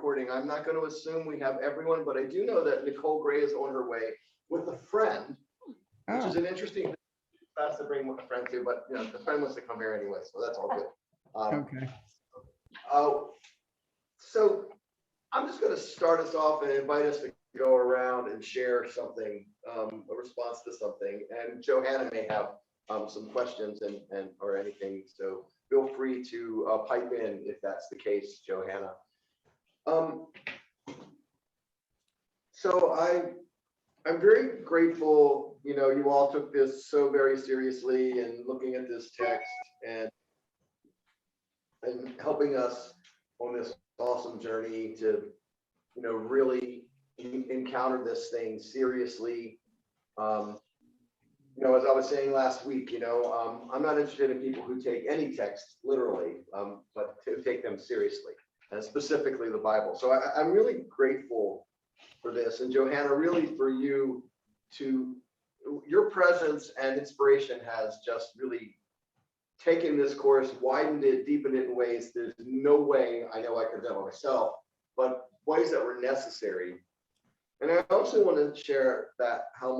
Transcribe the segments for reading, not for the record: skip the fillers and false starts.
recording. I'm not going to assume we have everyone, but I do know that Nicole Gray is on her way with a friend, which is an interesting thing. Fast to bring a friend to, but the friend wants to come here anyway, so that's all good. Okay. So I'm just going to start us off and invite us to go around and share something, a response to something. And Johanna may have some questions and or anything, so feel free to pipe in if that's the case, Johanna. So I'm very grateful, you all took this so very seriously and looking at this text and helping us on this awesome journey to, really encounter this thing seriously. As I was saying last week, I'm not interested in people who take any text literally, but to take them seriously, and specifically the Bible. So I'm really grateful for this, and Johanna, really for you your presence and inspiration has just really taken this course, widened it, deepened it in ways there's no way I know I could have done it myself, but ways that were necessary. And I also want to share that how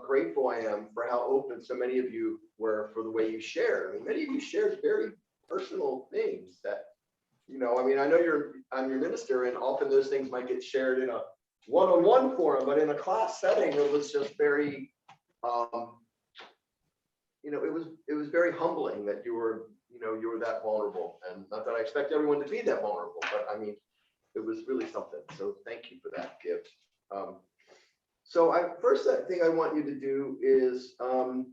grateful I am for how open so many of you were for the way you shared. I mean, many of you shared very personal things that, I know I'm your minister, and often those things might get shared in a one-on-one forum, but in a class setting, it was just very, it was very humbling that you were that vulnerable. And not that I expect everyone to be that vulnerable, but I mean, it was really something. So thank you for that gift. So first thing I want you to do is I'm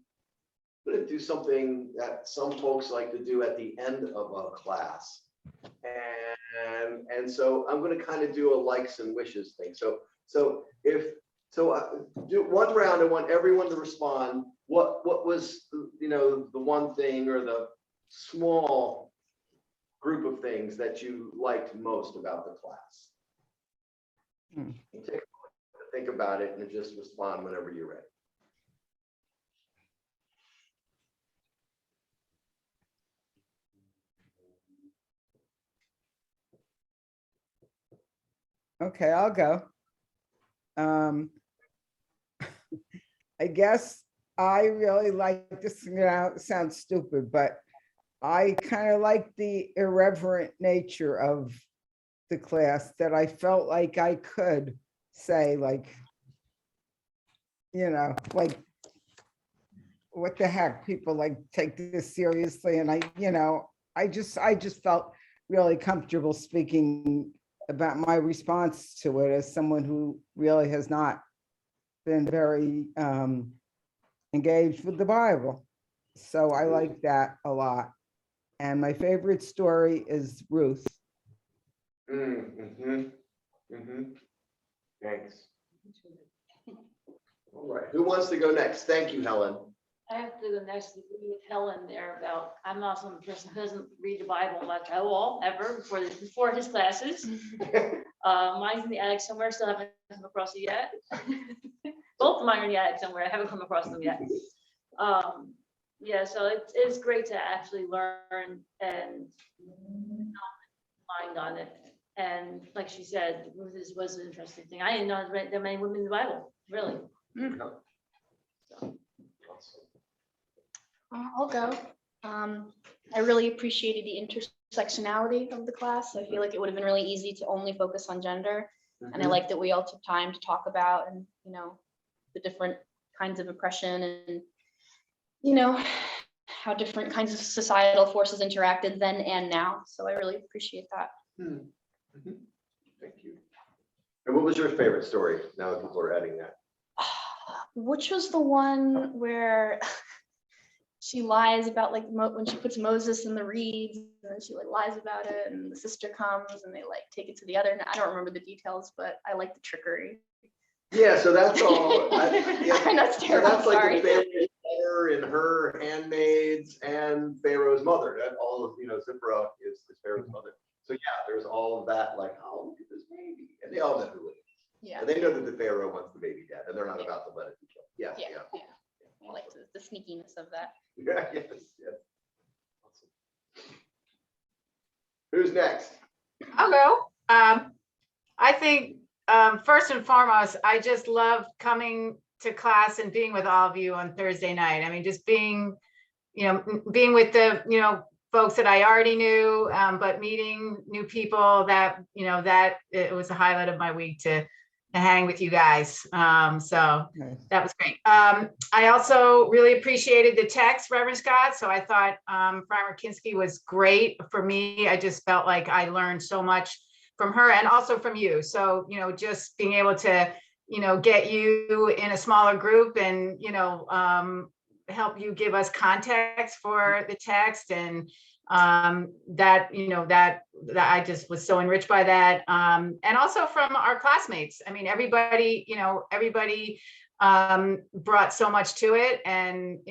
going to do something that some folks like to do at the end of a class. And so I'm going to kind of do a likes and wishes thing. So do one round. I want everyone to respond. What was the one thing or the small group of things that you liked most about the class? And take a moment to think about it and just respond whenever you're ready. Okay, I'll go. I guess I really like this. It sounds stupid, but I kind of like the irreverent nature of the class, that I felt like I could say, like, what the heck, people like take this seriously. And I just felt really comfortable speaking about my response to it as someone who really has not been very engaged with the Bible. So I like that a lot. And my favorite story is Ruth. Thanks. All right, who wants to go next? Thank you, Helen. I have to go next to agree with Helen there about, I'm not some person who doesn't read the Bible much at all, ever, before his classes. Mine's in the attic somewhere, still haven't come across it yet. Both of mine are in the attic somewhere, I haven't come across them yet. Yeah, so it's great to actually learn and mind on it. And like she said, this was an interesting thing. I didn't know there were many women in the Bible, really. So. I'll go. I really appreciated the intersectionality of the class. I feel like it would have been really easy to only focus on gender. And I like that we all took time to talk about and, the different kinds of oppression and, how different kinds of societal forces interacted then and now. So I really appreciate that. Thank you. And what was your favorite story? Now that people are adding that. Which was the one where she lies about, like, when she puts Moses in the reeds, and then she lies about it, and the sister comes and they take it to the other. I don't remember the details, but I like the trickery. Yeah, so that's all. That's terrible. So that's like Sorry. the family and her handmaids and Pharaoh's mother. That all of Zipporah is Pharaoh's mother. So yeah, there's all of that. Like, oh, look at this baby, and they all know who it is. Yeah. And they know that the Pharaoh wants the baby dead, and they're not about to let it be killed. Yeah. I like the sneakiness of that. Yeah. Yes. Awesome. Who's next? I'll go. I think, first and foremost, I just love coming to class and being with all of you on Thursday night. I mean, just being with the, folks that I already knew, but meeting new people that it was a highlight of my week to hang with you guys. So Nice. that was great. I also really appreciated the text, Reverend Scott. So I thought Friar Kinski was great for me. I just felt like I learned so much from her and also from you. So, just being able to, get you in a smaller group and, help you give us context for the text, and that I just was so enriched by that, and also from our classmates. I mean, everybody brought so much to it, and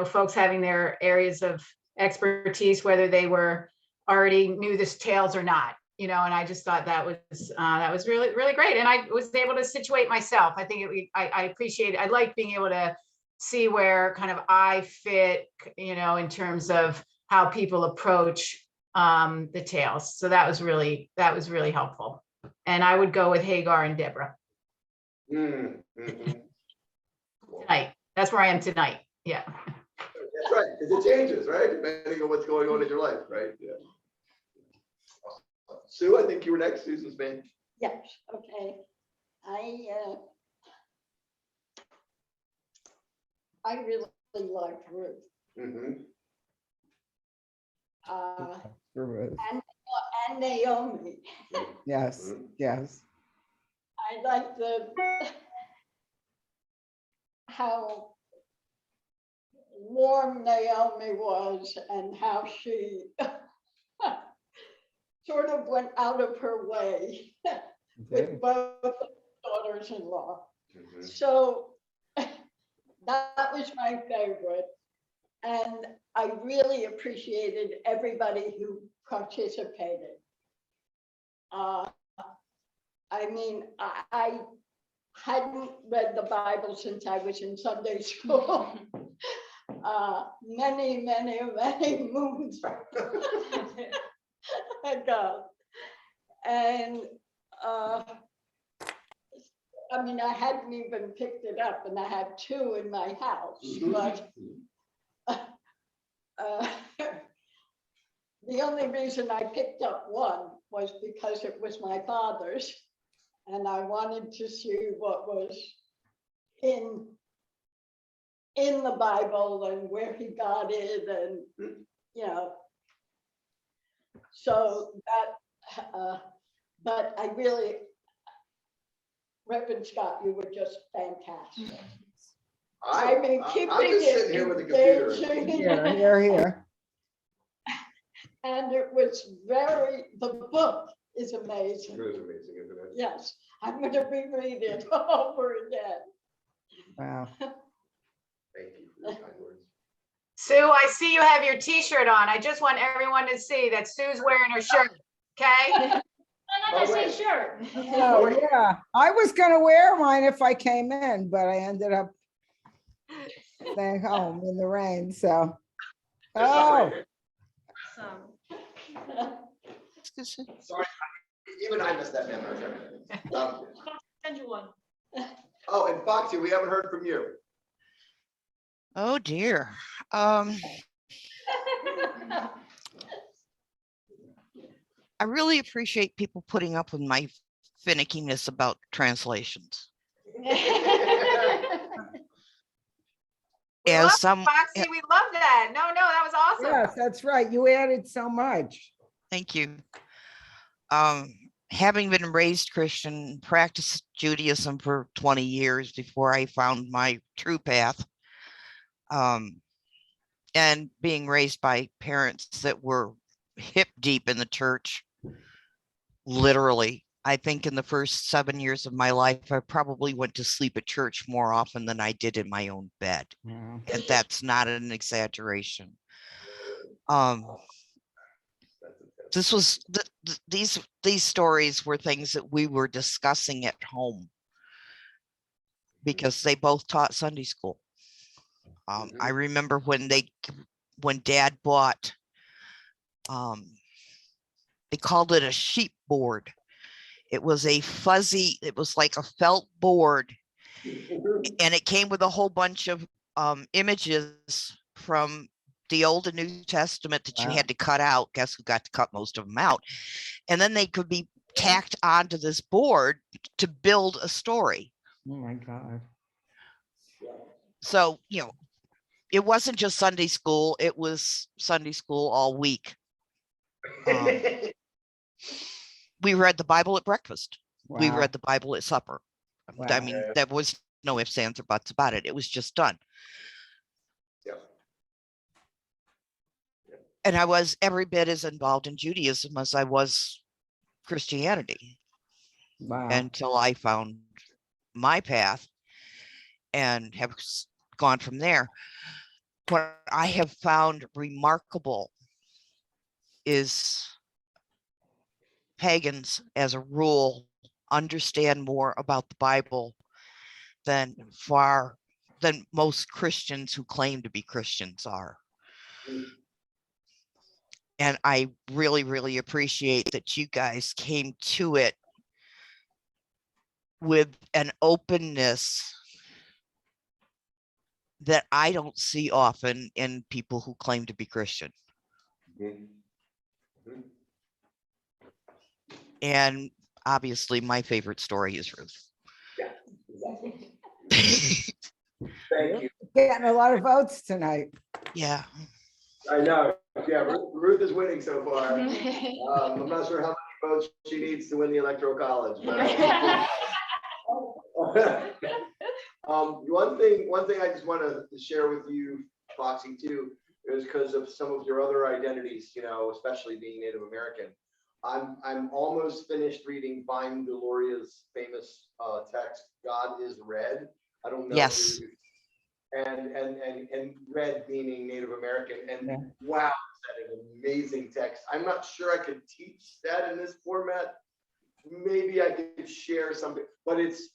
folks having their areas of expertise, whether they were already knew the tales or not. And I just thought that was really, really great. And I was able to situate myself. I think I appreciate it. I like being able to see where kind of I fit, in terms of how people approach the tales. So that was really helpful. And I would go with Hagar and Deborah. Mhm. Tonight. That's where I am tonight. Yeah. That's right, because it changes, right? Depending on what's going on in your life, right? Yeah. Sue, I think you were next. Susan's been. Yes, okay. I really liked Ruth. Mhm. Ruth. And Naomi. Yes, yes. I liked how warm Naomi was and how she sort of went out of her way with both daughters-in-law. Mhm. So that was my favorite. And I really appreciated everybody who participated. I mean, I hadn't read the Bible since I was in Sunday school. Many moons ago. And I mean, I hadn't even picked it up, and I had two in my house, but the only reason I picked up one was because it was my father's, and I wanted to see what was in the Bible and where he got it, and so that. But I really, Reverend Scott, you were just fantastic. I mean, keeping I'm just sitting here with the computer. engaging. Here. And it was the book is amazing. It was amazing, isn't it? Yes, I'm going to reread it over again. Wow. Thank you for your kind words. Sue, I see you have your t-shirt on. I just want everyone to see that Sue's wearing her shirt. Okay. I'm not gonna say shirt. Oh, yeah. I was gonna wear mine if I came in, but I ended up staying home in the rain, so. Oh, Sorry, even I missed that memo. Send you one. Oh, and Foxy, we haven't heard from you. Oh dear. I really appreciate people putting up with my finickiness about translations. We As love some, Foxy, we love that. No, that was awesome. yes, that's right. You added so much. thank you. Having been raised Christian, practiced Judaism for 20 years before I found my true path, and being raised by parents that were hip deep in the church, literally. I think in the first 7 years of my life, I probably went to sleep at church more often than I did in my own bed. Wow. And that's not an exaggeration. This was these stories were things that we were discussing at home because they both taught Sunday school. I remember when Dad bought they called it a sheep board. It was a fuzzy, it was like a felt board, and it came with a whole bunch of images from the Old and New Testament that you Wow. had to cut out. Guess who got to cut most of them out? And then they could be tacked onto this board to build a story. Oh my God. So, you know, it wasn't just Sunday school, it was Sunday school all week. We read the Bible at breakfast. We Wow. read the Bible at supper. I Wow. mean, there was no ifs, ands, or buts about it. It was just done. Yep. And I was every bit as involved in Judaism as I was Christianity Wow. until I found my path and have gone from there. What I have found remarkable is pagans, as a rule, understand more about the Bible than most Christians who claim to be Christians are. And I really, really appreciate that you guys came to it with an openness that I don't see often in people who claim to be Christian. And obviously my favorite story is Ruth. Yeah, Exactly. Thank you. Getting a lot of votes tonight. Yeah. I know. Yeah, Ruth is winning so far. I'm not sure how many votes she needs to win the Electoral College, but one thing I just want to share with you, Foxy, too, is because of some of your other identities, you know, especially being Native American. I'm almost finished reading Vine Deloria's famous text, God is Red. I don't know. Yes. And red meaning Native American, and Yeah. wow, is that an amazing text. I'm not sure I could teach that in this format. Maybe I could share something, but it's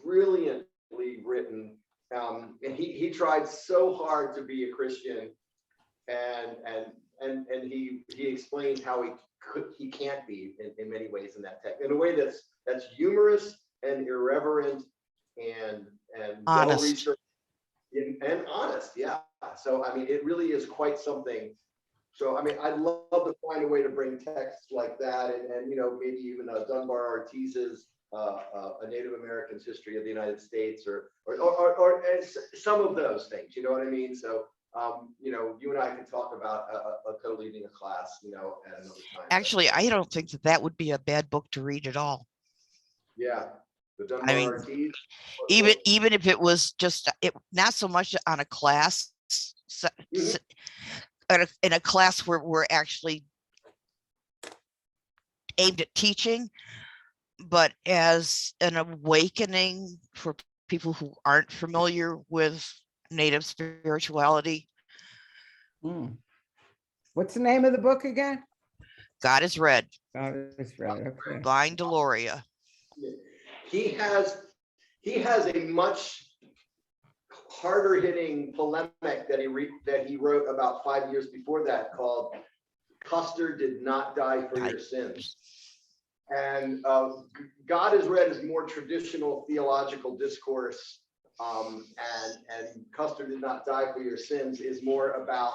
brilliantly written. And he tried so hard to be a Christian, and he explains how he can't be in many ways in that text, in a way that's humorous and irreverent and Honest. well-researched. And honest, yeah. So I mean, it really is quite something. So I mean, I'd love to find a way to bring texts like that, and you know, maybe even Dunbar Ortiz's a Native American's History of the United States, or some of those things. You know what I mean? So you know, you and I can talk about a co-leading a class, you know, at another time. Actually, I don't think that would be a bad book to read at all. Yeah, the Dunbar I mean, Ortiz. even if it was just not so much on a class, in a class where we're actually aimed at teaching, but as an awakening for people who aren't familiar with Native spirituality. What's the name of the book again? God is Red. God is Red. Okay. Vine Deloria. He has a much harder hitting polemic that he wrote about 5 years before that, called "Custer Did Not Die for Your Sins." And God is Red is more traditional theological discourse, and Custer Did Not Die for Your Sins is more about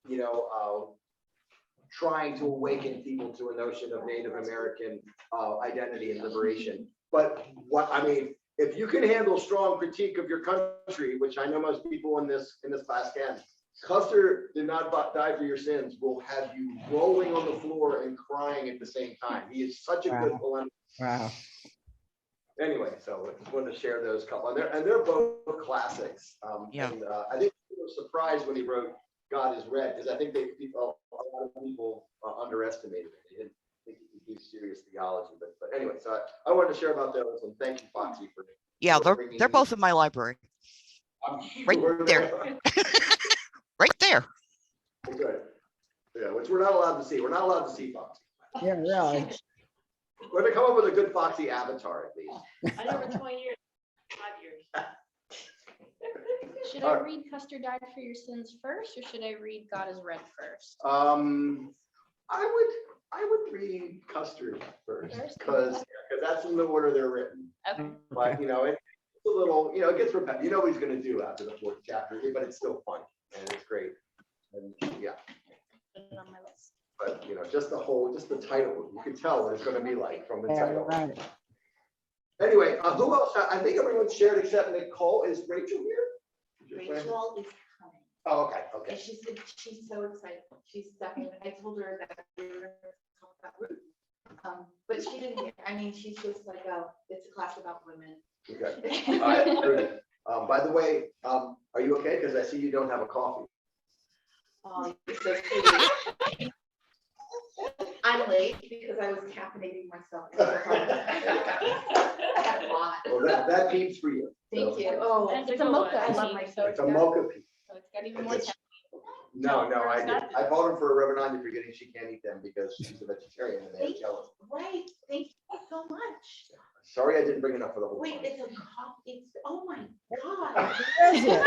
you know, trying to awaken people to a notion of Native American identity and liberation. But what I mean, if you can handle strong critique of your country, which I know most people in this class can, Custer Did Not Die for Your Sins will have you rolling on the floor and crying at the same time. He is such a good polemic. Wow. Anyway, so I just wanted to share those couple, and they're both classics. Yeah. And I think people were surprised when he wrote God is Red, because I think a lot of people underestimated it. They didn't think he could do serious theology, but anyway, so I wanted to share about those, and thank you, Foxy, for They're both in my library. Right there. Right there. Good. Yeah, which we're not allowed to see. We're not allowed to see Foxy. Yeah, really. We're gonna come up with a good Foxy avatar at least. I know for 20 years, 5 years. Should I read Custer Died for Your Sins first, or should I read God is Red first? I I would read Custard first, because that's in the order they're written. Okay. But, you know, it's a little, you know, it gets repetitive. You know what he's gonna do after the 4th chapter, but it's still fun and it's great. And yeah, Put it on my list. but you know, just the title, you could tell what it's gonna be like from the Yeah, title. right. Anyway, who else? I think everyone's shared except Nicole. Is Rachel here? Rachel is coming. Oh, okay, And okay. she's so excited. She's definitely, I told her that we were gonna talk about Ruth. But she didn't hear. I mean, she's just like, oh, it's a class about women. Okay. All right, Rudy. By the way, are you okay? Because I see you don't have a coffee. Oh, you're so sweet. I'm late because I was caffeinating myself. I had a lot. Well, that peeps for you. Thank So, you. Oh, That's it's a a good mocha. one. I love my It's soda. a mocha peep. So it's got even more. It's- caffeine. No, I it's did. not. I bought them for Reverend Anya, forgetting she can't eat them because she's a vegetarian and they're jealous. Right. Thank you so much. Sorry, I didn't bring enough for the whole. Wait, family. it's a coffee. It's, oh my God. Is it?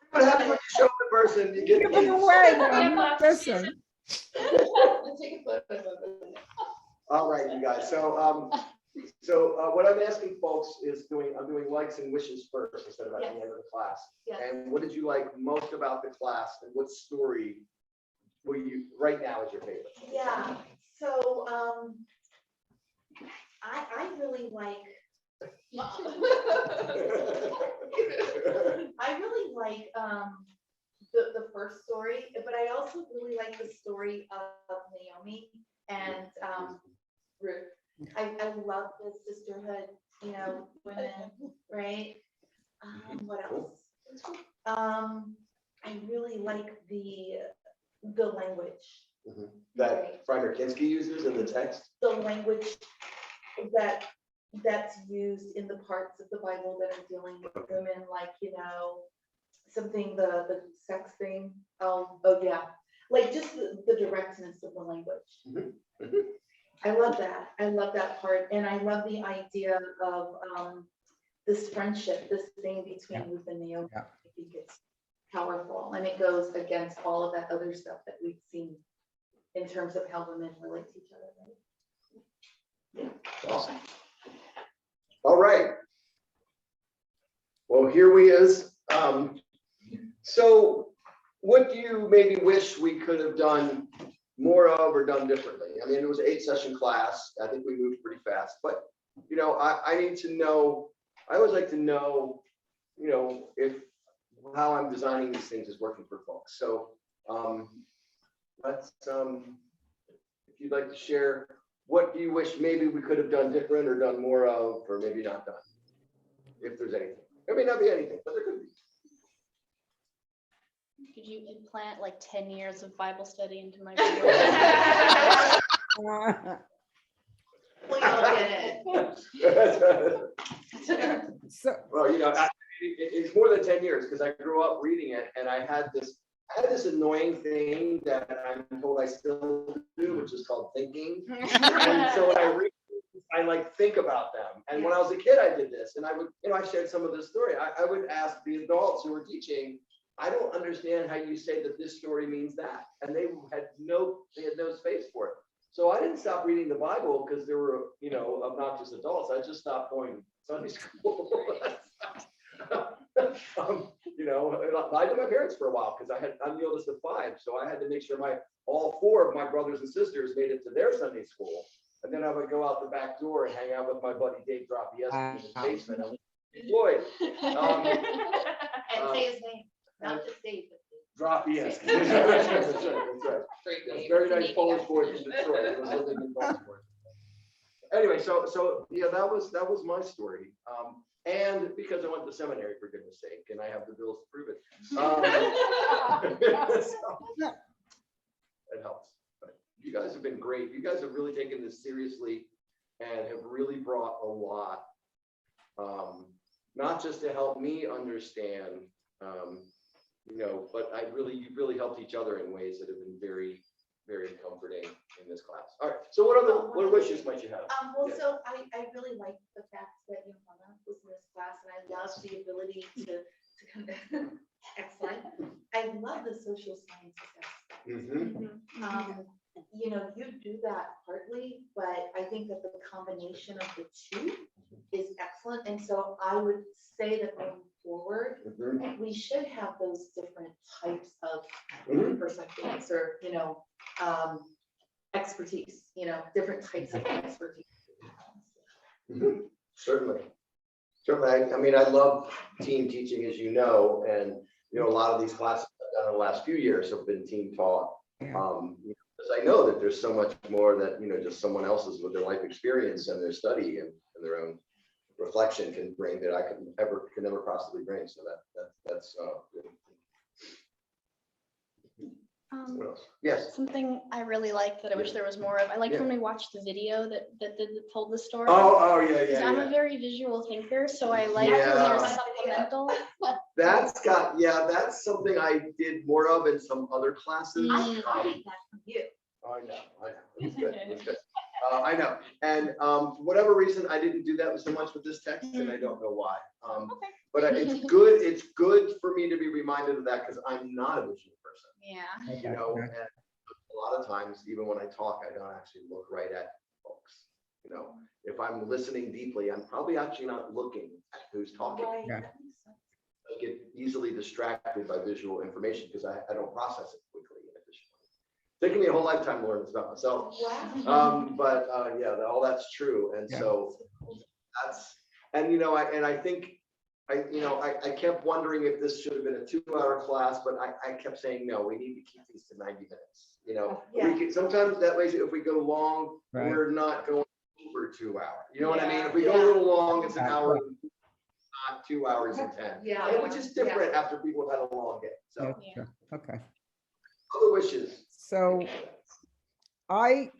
What happens when you show up in person? You get Give it away, man. Listen. Let's take a photo of it. All right, you guys. So what I'm asking folks is I'm doing likes and wishes first instead of at the Yes. end of the class. Yes. And what did you like most about the class, and what story were you right now is your favorite? Yeah, so, I really like. I really like, the first story, but I also really like the story of Naomi and, Ruth. I love the sisterhood, you know, women, right? What else? I really like the language. That Friar Kinsky uses in the text. The language that's used in the parts of the Bible that are dealing with women, like, you know, something, the sex thing. Oh yeah, like just the directness of the language. I love that. I love that part. And I love the idea of this friendship, this thing between Ruth and Naomi. Yeah. I think it's powerful, and it goes against all of that other stuff that we've seen in terms of how women relate to each other. Right? Awesome. All right. Well, here we is. So what do you maybe wish we could have done more of or done differently? I mean, it was an 8-session class. I think we moved pretty fast, but you know, I need to know, I always like to know, you know, if how I'm designing these things is working for folks. So let's, if you'd like to share, what do you wish maybe we could have done different or done more of, or maybe not done? If there's anything. There may not be anything, but there could be. Could you implant like 10 years of Bible study into my video? We all get it. So, Well, you know, it's more than 10 years because I grew up reading it, and I had this annoying thing that I'm told I still do, which is called thinking. And so when I read, I like think about them. And when I was a kid, I did this, and I would, you know, I shared some of this story. I would ask the adults who were teaching, I don't understand how you say that this story means that, and they had no space for it. So I didn't stop reading the Bible because there were, you know, obnoxious adults. I just stopped going to Sunday school. You know, I lied to my parents for a while because I'm the oldest of 5, so I had to make sure all 4 of my brothers and sisters made it to their Sunday school, and then I would go out the back door and hang out with my buddy Dave Dropieski in his basement. And Floyd, And say his name, not just Dave. Dropieski. That's right. Yes, very nice Polish boy from Detroit. Who was living in Baltimore. Anyway, so yeah, that was my story. And because I went to seminary, for goodness sake, and I have the bills to prove it. So, it helps. But you guys have been great. You guys have really taken this seriously and have really brought a lot, not just to help me understand, you know, but you really helped each other in ways that have been very, very comforting in this class. All right. So what wishes might you have? Well, Yes. so I really like the fact that Johanna was in this class, and I love the ability to kind of excellent. I love the social sciences aspect. Mhm. You know, you do that partly, but I think that the combination of the two is excellent. And so I would say that going forward, Mhm. we should have those different types of Mhm. perspectives or, expertise, different types of expertise. Mhm. Certainly. Certainly. I mean, I love team teaching, as you know, and, a lot of these classes I've done in the last few years have been team taught. Yeah. Because I know that there's so much more that, just someone else's with their life experience and their study and their own reflection can bring that I could never possibly bring. So that's really cool. What else? Yes. Something I really liked that I wish Yeah. there was more of. I liked Yeah. when we watched the video that told the story. Oh, yeah, 'Cause yeah, I'm a yeah. very visual thinker, so I like when there's Yeah. supplemental. That's something I did more of in some other classes. I copied that from you. I know. It was good. It was good. I know. And for whatever reason, I didn't do that so much with this text, and I don't know why. Okay. But it's good. It's good for me to be reminded of that because I'm not a visual person. Yeah. And a lot of times, even when I talk, I don't actually look right at folks. If I'm listening deeply, I'm probably actually not looking at who's talking. Right. Yeah. that makes sense. I get easily distracted by visual information because I don't process it quickly and efficiently. It's taken me a whole lifetime to learn this about myself. Wow. But all that's true. And Yeah. so I think I kept wondering if this should have been a 2-hour class, but I kept saying, no, we need to keep these to 90 minutes. Yeah. We can, sometimes that way, if we go long, Right. we're not going over 2 hours. You know what I mean? Yeah. If we go a little long, it's an Yeah. hour, not 2 hours and 10. Yeah. And which is different after people have had a long day. So Yeah, sure. Okay. other wishes. So I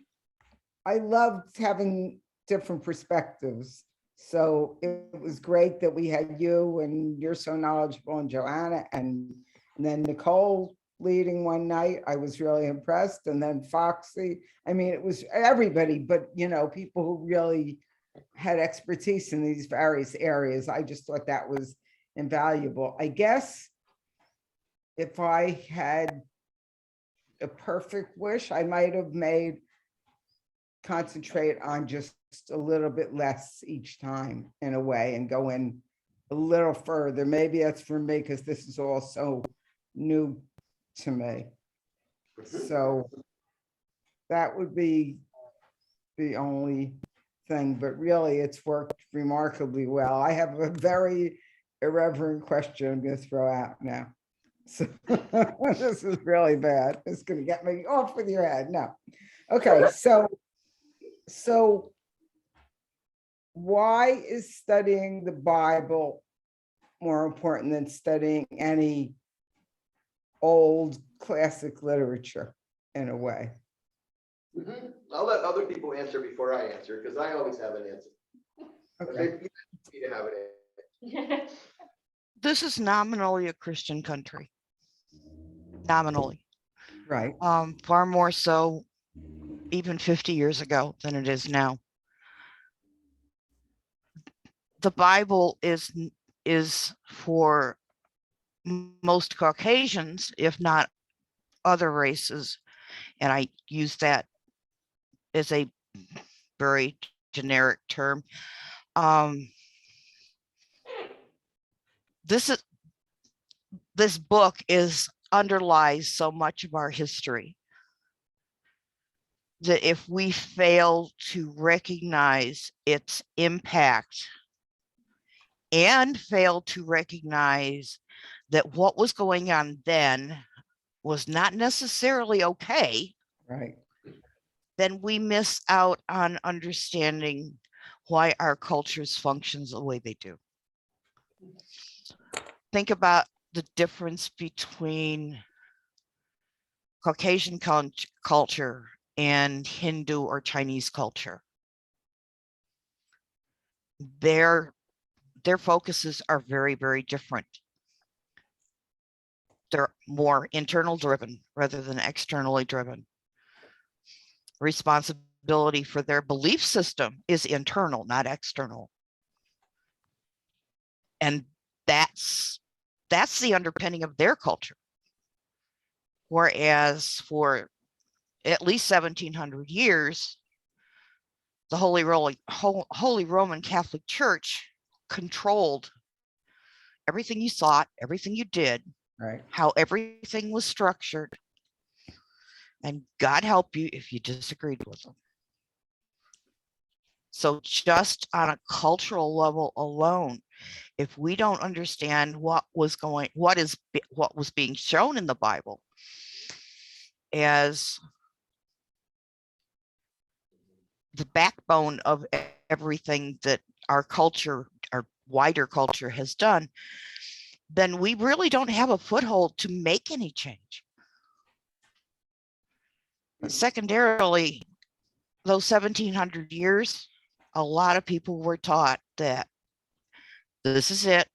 loved having different perspectives. So it was great that we had you and you're so knowledgeable, and Joanna, and then Nicole leading one night. I was really impressed. And then Foxy. I mean, it was everybody, but people who really had expertise in these various areas. I just thought that was invaluable. I guess if I had a perfect wish, I might have made concentrate on just a little bit less each time in a way and go in a little further. Maybe that's for me because this is all so new to me. So that would be the only thing, but really it's worked remarkably well. I have a very irreverent question I'm going to throw out now. So this is really bad. It's going to get me off with your head. No. Okay. So why is studying the Bible more important than studying any old classic literature in a way? I'll let other people answer before I answer because I always have an answer. Okay. You need to have an answer. This is nominally a Christian country. Nominally. Right. Far more so even 50 years ago than it is now. The Bible is for most Caucasians, if not other races, and I use that as a very generic term. This book underlies so much of our history that if we fail to recognize its impact and fail to recognize that what was going on then was not necessarily okay, Right. then we miss out on understanding why our cultures functions the way they do. Think about the difference between Caucasian culture and Hindu or Chinese culture. Their focuses are very, very different. They're more internal driven rather than externally driven. Responsibility for their belief system is internal, not external. And that's the underpinning of their culture. Whereas for at least 1700 years, the Holy Roman Catholic Church controlled everything you thought, everything you did, Right. how everything was structured. And God help you if you disagreed with them. So just on a cultural level alone, if we don't understand what was being shown in the Bible as the backbone of everything that our culture, our wider culture has done, then we really don't have a foothold to make any change. But secondarily, those 1700 years, a lot of people were taught that this is it,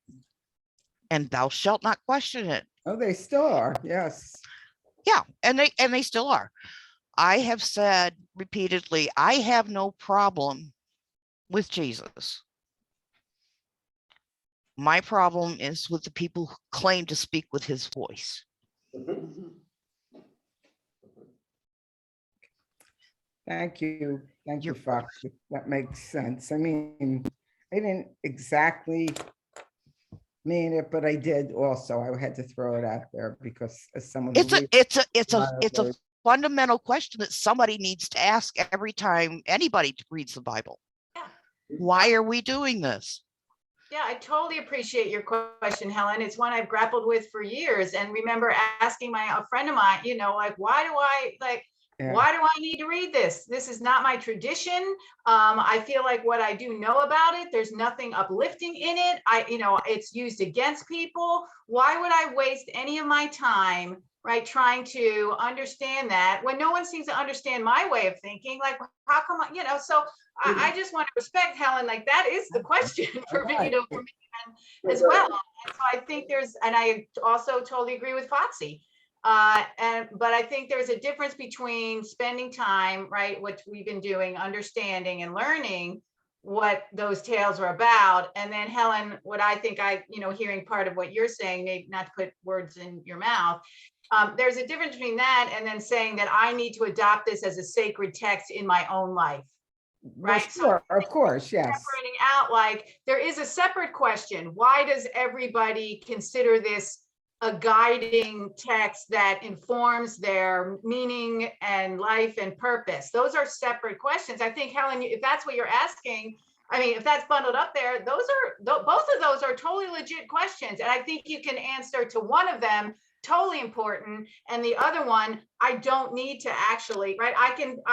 and thou shalt not question it. Oh, they still are. Yes. Yeah, and they still are. I have said repeatedly, I have no problem with Jesus. My problem is with the people who claim to speak with his voice. Thank you. Thank you, You're Fox. That makes sense. I mean, I didn't exactly mean it, but I did also. I had to throw it out there because as someone who reads It's lot of a words. fundamental question that somebody needs to ask every time anybody reads the Bible. Yeah. Why are we doing this? Yeah, I totally appreciate your question, Helen. It's one I've grappled with for years. And remember asking a friend of mine, like, why do I need to read this? This is not my tradition. I feel like what I do know about it, there's nothing uplifting in it. It's used against people. Why would I waste any of my time, right, trying to understand that when no one seems to understand my way of thinking? Like, how come so I just want to respect Helen, like that is the question for me, for me as well. And so I think and I also totally agree with Foxy. But I think there's a difference between spending time, right, which we've been doing, understanding and learning what those tales are about. And then Helen, what I think hearing part of what you're saying, maybe not to put words in your mouth, there's a difference between that and then saying that I need to adopt this as a sacred text in my own life. Right. Well, sure, of course, yes. Separating out, like there is a separate question. Why does everybody consider this a guiding text that informs their meaning and life and purpose? Those are separate questions. I think, Helen, if that's what you're asking, I mean, if that's bundled up there, both of those are totally legit questions. And I think you can answer to one of them, totally important, and the other one, I don't need to actually, right? I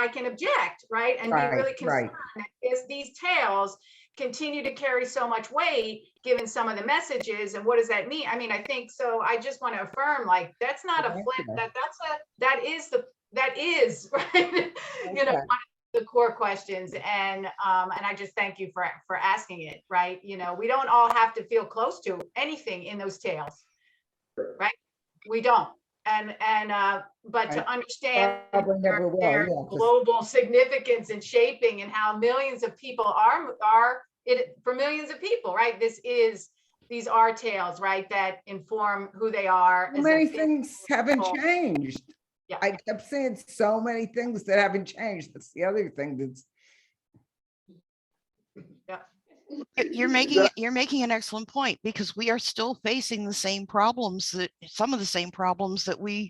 can object, right? And be really concerned that these tales continue to carry so much weight given some of the messages. And what does that mean? I mean, I think so. I just want to affirm, like, that's not a flip, that is right. One of the core questions. And I just thank you for asking it, right? We don't all have to feel close to anything in those tales, right? We don't. But to understand their global significance and shaping and how millions of people are it for millions of people, right? These are tales, right, that inform who they are. So many things haven't changed. Yeah. I kept saying so many things that haven't changed. That's the other thing that's. You're making an excellent point, because we are still facing the same problems some of the same problems that were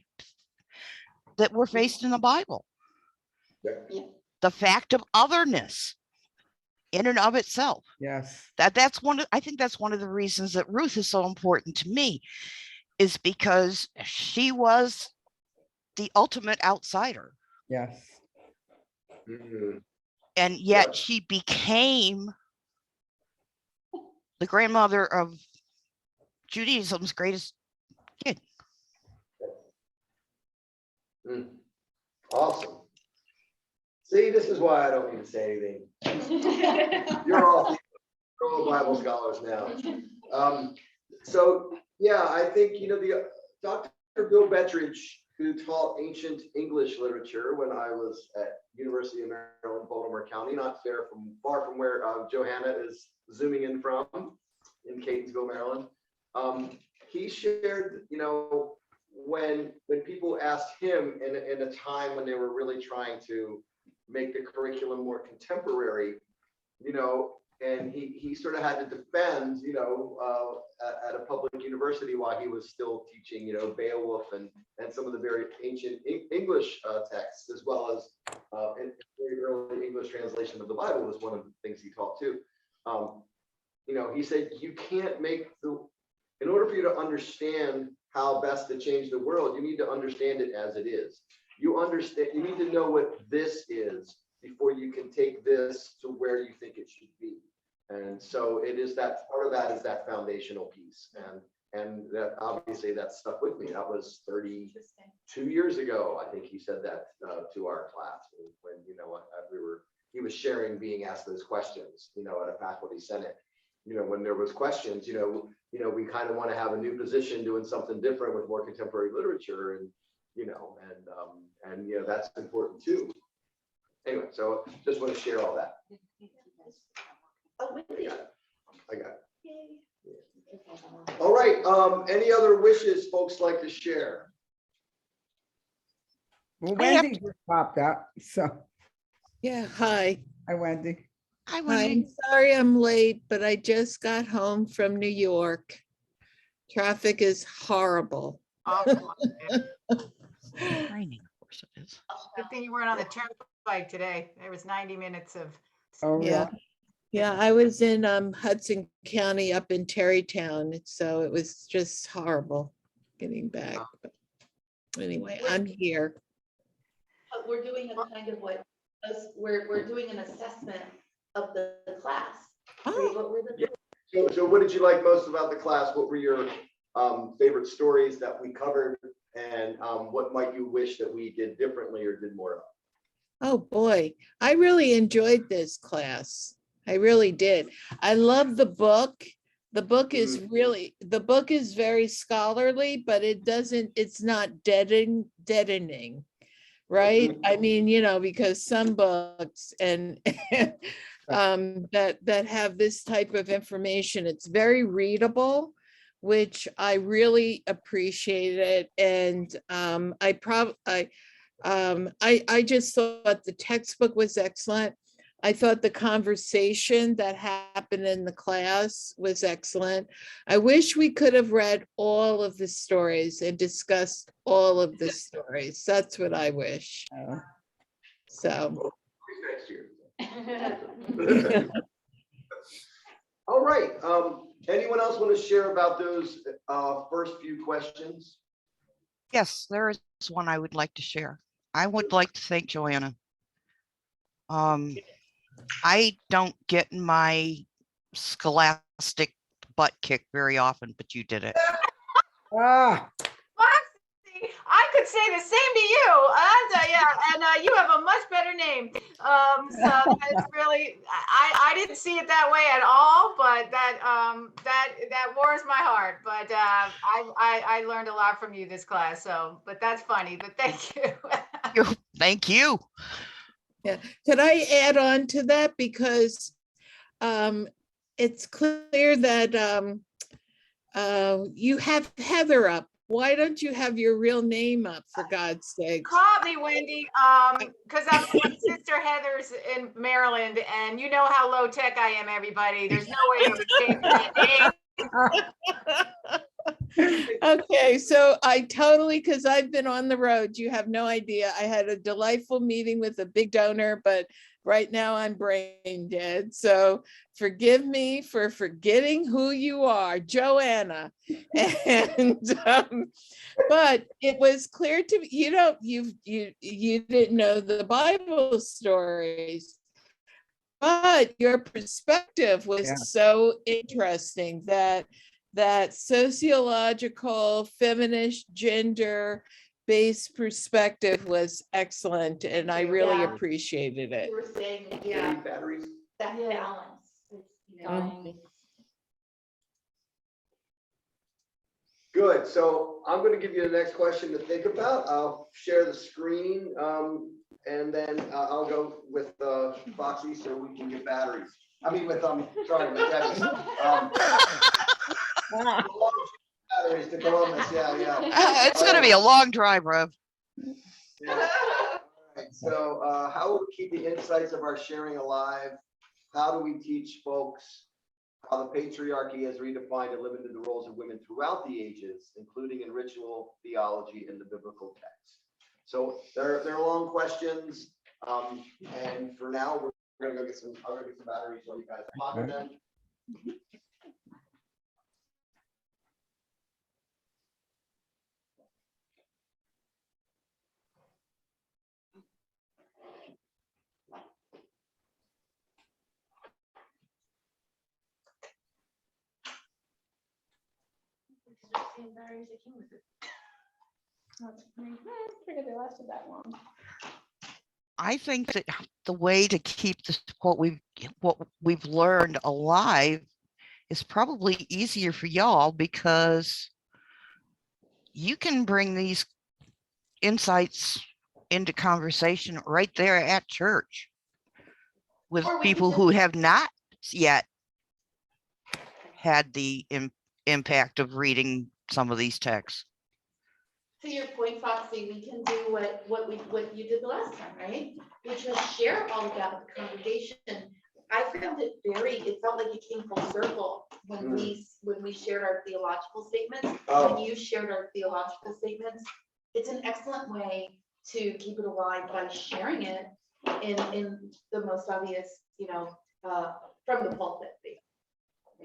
faced in the Bible. Yeah. The fact of otherness in and of itself. Yes. I think that's one of the reasons that Ruth is so important to me, is because she was the ultimate outsider. Yes. And yet she became the grandmother of Judaism's greatest kid. Awesome. See, this is why I don't need to say anything. You're all Bible scholars now. So yeah, I think the Dr. Bill Bettridge, who taught ancient English literature when I was at University of Maryland, Baltimore County, not far from where Johanna is zooming in from, in Catonsville, Maryland. He shared, when people asked him in a time when they were really trying to make the curriculum more contemporary, and he sort of had to defend, at a public university while he was still teaching, Beowulf and some of the very ancient English texts, as well as in very early English translation of the Bible was one of the things he taught too. He said, you can't in order for you to understand how best to change the world, you need to understand it as it is. You need to know what this is before you can take this to where you think it should be. And so it is that part of that is that foundational piece. And that obviously that stuck with me. That was 32 years ago. I think he said that to our class when he was sharing being asked those questions, at a faculty senate. When there was questions, we kind of want to have a new position doing something different with more contemporary literature, and that's important too. Anyway, so just want to share all that. Oh, Wendy. I got it. All right. Any other wishes folks like to share? Well, I have Wendy just popped up, so Yeah, hi. hi, Wendy. Hi, Hi, Wendy. I'm sorry I'm late, but I just got home from New York. Traffic is horrible. Awful. Raining, of course it is. Good thing you weren't on the turnpike today. There was 90 minutes of. Oh, Yeah. Yeah, I was in Hudson County up in Terrytown, so it was just horrible getting back. But anyway, I'm here. We're doing a kind of we're doing an assessment of the class. Oh, What were the So what did you like most about the class? What were your favorite stories that we covered? And what might you wish that we did differently or did more of? oh boy, I really enjoyed this class. I really did. I love the book. The book is very scholarly, but it's not deadening, right? I mean, because some books and that have this type of information, it's very readable, which I really appreciated. And I just thought the textbook was excellent. I thought the conversation that happened in the class was excellent. I wish we could have read all of the stories and discussed all of the stories. That's what I wish. So. Next year. All right. Anyone else want to share about those first few questions? Yes, there is one I would like to share. I would like to thank Joanna. I don't get my scholastic butt kicked very often, but you did it. Ah, Foxy, I could say the same to you. And you have a much better name. So it's really, I didn't see it that way at all, but that warms my heart. But I learned a lot from you this class. So, but that's funny. But thank you. Thank you. Yeah, could I add on to that? Because it's clear that you have Heather up. Why don't you have your real name up, for God's sake? Call me, Wendy, because my sister Heather's in Maryland, and you know how low tech I am, everybody. There's no way I would change that name. Okay, so I totally, because I've been on the road, you have no idea. I had a delightful meeting with a big donor, but right now I'm brain dead. So forgive me for forgetting who you are, Joanna. And but it was clear to me, you didn't know the Bible stories, but your perspective was so interesting that sociological, feminist, gender-based perspective was excellent, and I really Yeah. appreciated it. You were saying, Batteries. that Yeah. balance. Good. So I'm going to give you the next question to think about. I'll share the screen, and then I'll go with Foxy so we can get batteries. I mean, with Debbie. batteries to Columbus, yeah. It's gonna be a long drive, Rev. Yeah. All right, so how do we keep the insights of our sharing alive? How do we teach folks how the patriarchy has redefined and limited the roles of women throughout the ages, including in ritual, theology, and the biblical text? So they're long questions. And for now, we're gonna go get some, I'm gonna get some batteries so you guys ponder them. Figured they lasted that long. I think that the way to keep this, what we've learned alive is probably easier for y'all, because you can bring these insights into conversation right there at church with Or we people can who just- have not yet had the impact of reading some of these texts. To your point, Foxy, we can do what you did the last time, right? Which was share all of that with the congregation. I found it felt like it came full circle when we shared our theological statements. Oh. When you shared our theological statements, it's an excellent way to keep it alive by sharing it in the most obvious, from the pulpit.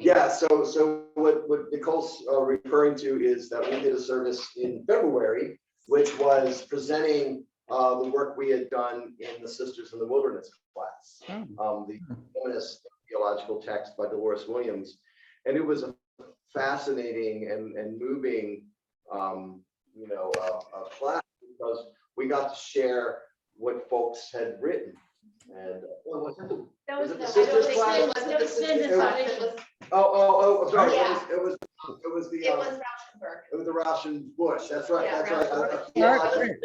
Yeah, so what Nicole's referring to is that we did a service in February, which was presenting the work we had done in the Sisters in the Wilderness class, the feminist theological text by Dolores Williams. And it was a fascinating and moving, class, because we got to share what folks had written. And That was it the the- sisters I don't class? think it was sin and salvation. Oh, sorry, Yeah. it was the, It was Rauschenberg. it was the Rauschen Bush, that's right, Yeah, that's right. Rauschenberg.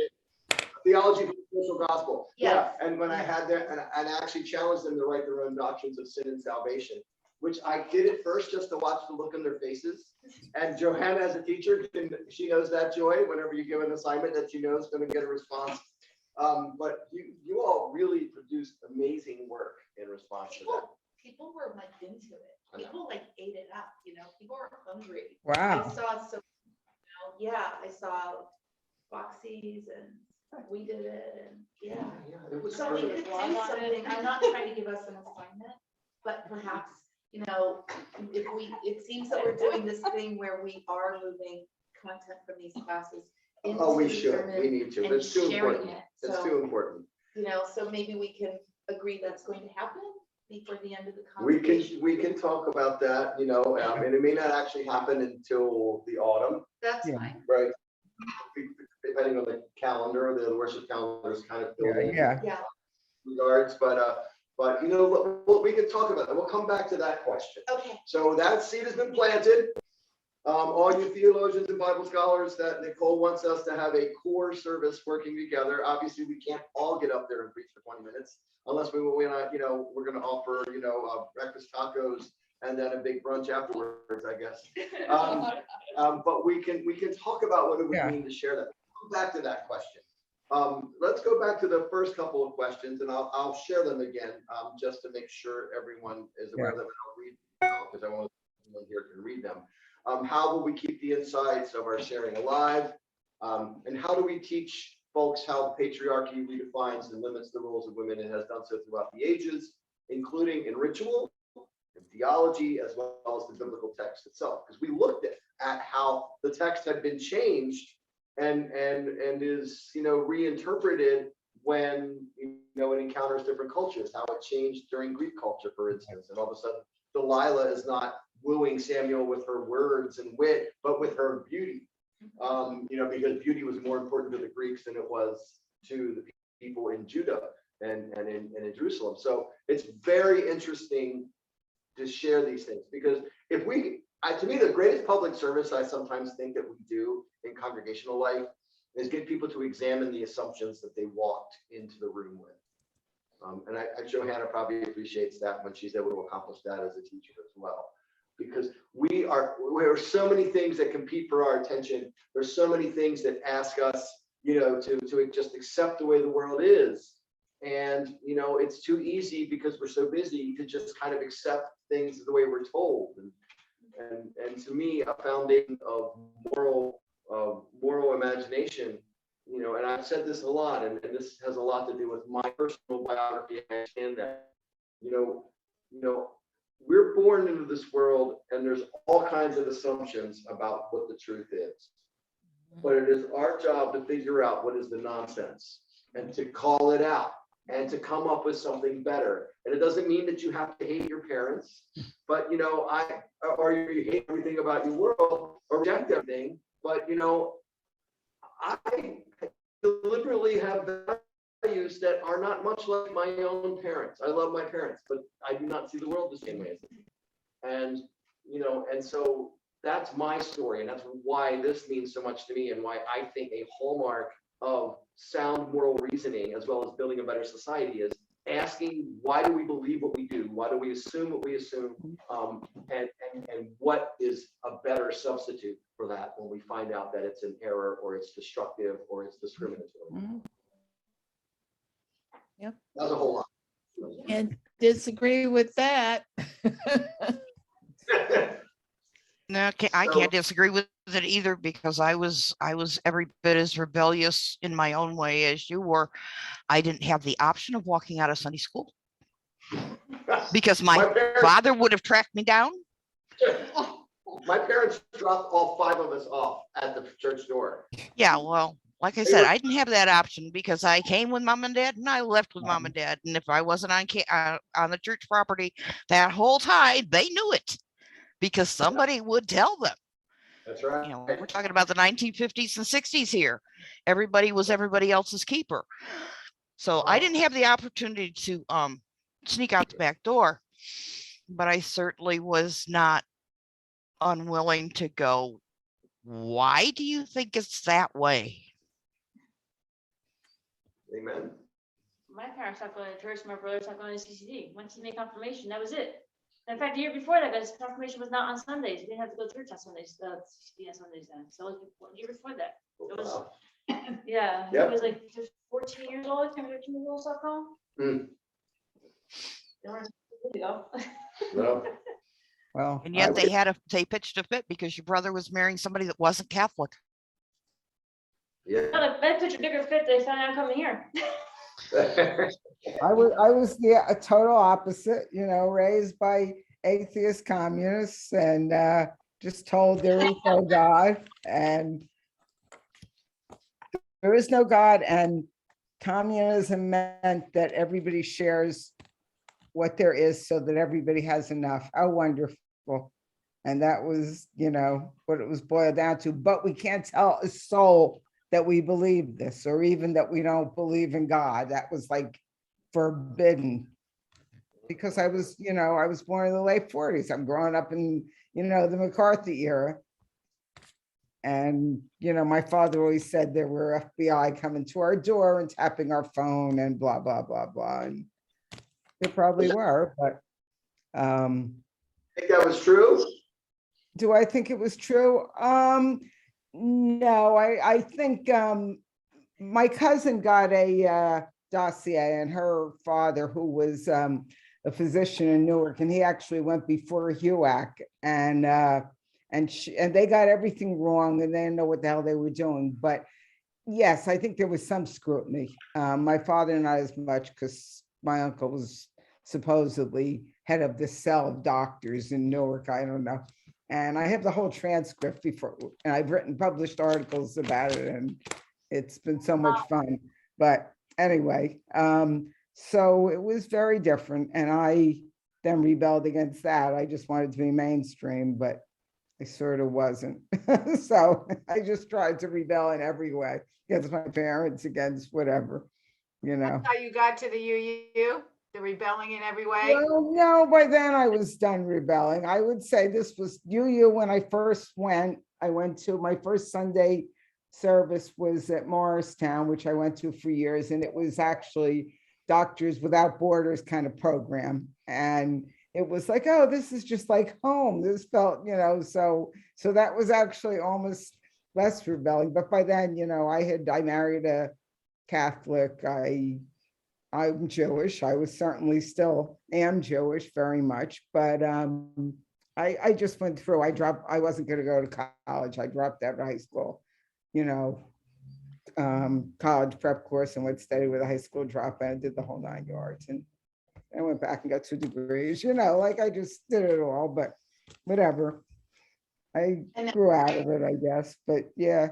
Theology for the social gospel. Yeah, Yes. and when I had that, and I actually challenged them to write their own doctrines of sin and salvation, which I did at first just to watch the look on their faces. And Johanna, as a teacher, she knows that joy whenever you give an assignment that she knows is going to get a response. But you all really produced amazing work in response to that. People were like into it. People like ate it up, people were hungry. Wow. I saw I saw Foxy's and we did it and Yeah, it was So we great. could do something. I'm not trying to give us an assignment, but perhaps, it seems that we're doing this thing where we are moving content from these classes into Oh, we the should, sermon we need to, and it's too sharing important, it. it's So, too important. so maybe we can agree that's going to happen before the end of the We conversation. can talk about that, and it may not actually happen until the autumn, That's Yeah. fine. right? Depending on the calendar, the worship calendar is kind of filled in Yeah. regards, but we can talk about that. We'll come back to that question. Okay. So that seed has been planted. All you theologians and Bible scholars, that Nicole wants us to have a core service working together. Obviously, we can't all get up there and preach for 20 minutes unless we're going to offer, breakfast tacos and then a big brunch afterwards, I guess. But we can talk about what it would mean to share that. Come back to that question. Let's go back to the first couple of questions, and I'll share them again, just to make sure everyone is aware of them. And I'll read them because I want someone here to read them. How will we keep the insights of our sharing alive? And how do we teach folks how the patriarchy redefines and limits the roles of women and has done so throughout the ages, including in ritual, in theology, as well as the biblical text itself? Because we looked at how the text had been changed and is reinterpreted when it encounters different cultures, how it changed during Greek culture, for instance, and all of a sudden Delilah is not wooing Samuel with her words and wit, but with her beauty, because beauty was more important to the Greeks than it was to the people in Judah and in Jerusalem. So it's very interesting to share these things, because to me, the greatest public service I sometimes think that we do in congregational life is get people to examine the assumptions that they walked into the room with. And Johanna probably appreciates that when she's able to accomplish that as a teacher as well. because there are so many things that compete for our attention. There's so many things that ask us, to just accept the way the world is. And, it's too easy because we're so busy to just kind of accept things the way we're told. And to me, a foundation of moral imagination, and I've said this a lot, and this has a lot to do with my personal biography. I understand that, we're born into this world and there's all kinds of assumptions about what the truth is. But it is our job to figure out what is the nonsense and to call it out and to come up with something better. And it doesn't mean that you have to hate your parents, but or you hate everything about your world or reject everything. But I deliberately have values that are not much like my own parents. I love my parents, but I do not see the world the same way as them. And and so that's my story, and that's why this means so much to me, and why I think a hallmark of sound moral reasoning, as well as building a better society, is asking, why do we believe what we do? Why do we assume what we assume? And what is a better substitute for that when we find out that it's an error, or it's destructive, or it's discriminatory? Mhm. Yep. That's a whole lot. And disagree with that. No, I So- can't disagree with it either, because I was every bit as rebellious in my own way as you were. I didn't have the option of walking out of Sunday school because my parents, father would have tracked me down. my parents dropped all 5 of us off at the church door. Yeah, well, like I They said, were- I didn't have that option because I came with mom and dad and I left with mom and dad. And if I wasn't on the church property that whole time, they knew it because somebody would tell them. That's right. We're talking about the 1950s and 60s here. Everybody was everybody else's keeper. So I didn't have the opportunity to sneak out the back door, but I certainly was not unwilling to go, why do you think it's that way? Amen. My parents stopped going to church, my brother stopped going to CCD. Once he made confirmation, that was it. In fact, the year before that, his confirmation was not on Sundays. We didn't have to go to church on Sundays, CCD on Sundays then. So it was the year before that. It was, Wow. yeah, he Yep. was like just 14 years old, 10 or 13 years old, stopped going. Hmm. They weren't supposed to go. No. Well, And I yet would- they pitched a fit because your brother was marrying somebody that wasn't Catholic. Yeah. Well, that pitch a bigger fit, they found out coming here. I was a total opposite, raised by atheist communists and just told there is no God and there is no God, and communism meant that everybody shares what there is so that everybody has enough. How wonderful. And that was, what it was boiled down to. But we can't tell a soul that we believe this, or even that we don't believe in God. That was like forbidden. Because I was born in the late 40s. I'm growing up in, the McCarthy era. And, my father always said there were FBI coming to our door and tapping our phone and blah, blah, blah, blah. And there probably were, but Think that was true? do I think it was true? No, I think my cousin got a dossier, and her father, who was a physician in Newark, and he actually went before HUAC, and they got everything wrong, and they didn't know what the hell they were doing. But yes, I think there was some scrutiny. My father not as much, because my uncle was supposedly head of the cell of doctors in Newark. I don't know. And I have the whole transcript before, and I've published articles about it, and it's been so much fun. But anyway, so it was very different, and I then rebelled against that. I just wanted to be mainstream, but I sort of wasn't. So I just tried to rebel in every way, against my parents, against whatever, That's how you got to the UU, the rebelling in every way? Well, no, by then I was done rebelling. I would say this was UU when I first went. I went to my first Sunday service was at Morristown, which I went to for years, and it was actually Doctors Without Borders kind of program. And it was like, oh, this is just like home. This felt, so that was actually almost less rebelling. But by then, I married a Catholic. I'm Jewish. I was certainly still am Jewish very much, but I just went through. I wasn't going to go to college. I dropped out of high school, college prep course, and would study with a high school dropout and did the whole 9 yards. And I went back and got 2 degrees, like I just did it all, but whatever. I grew out of it, I guess, but yeah.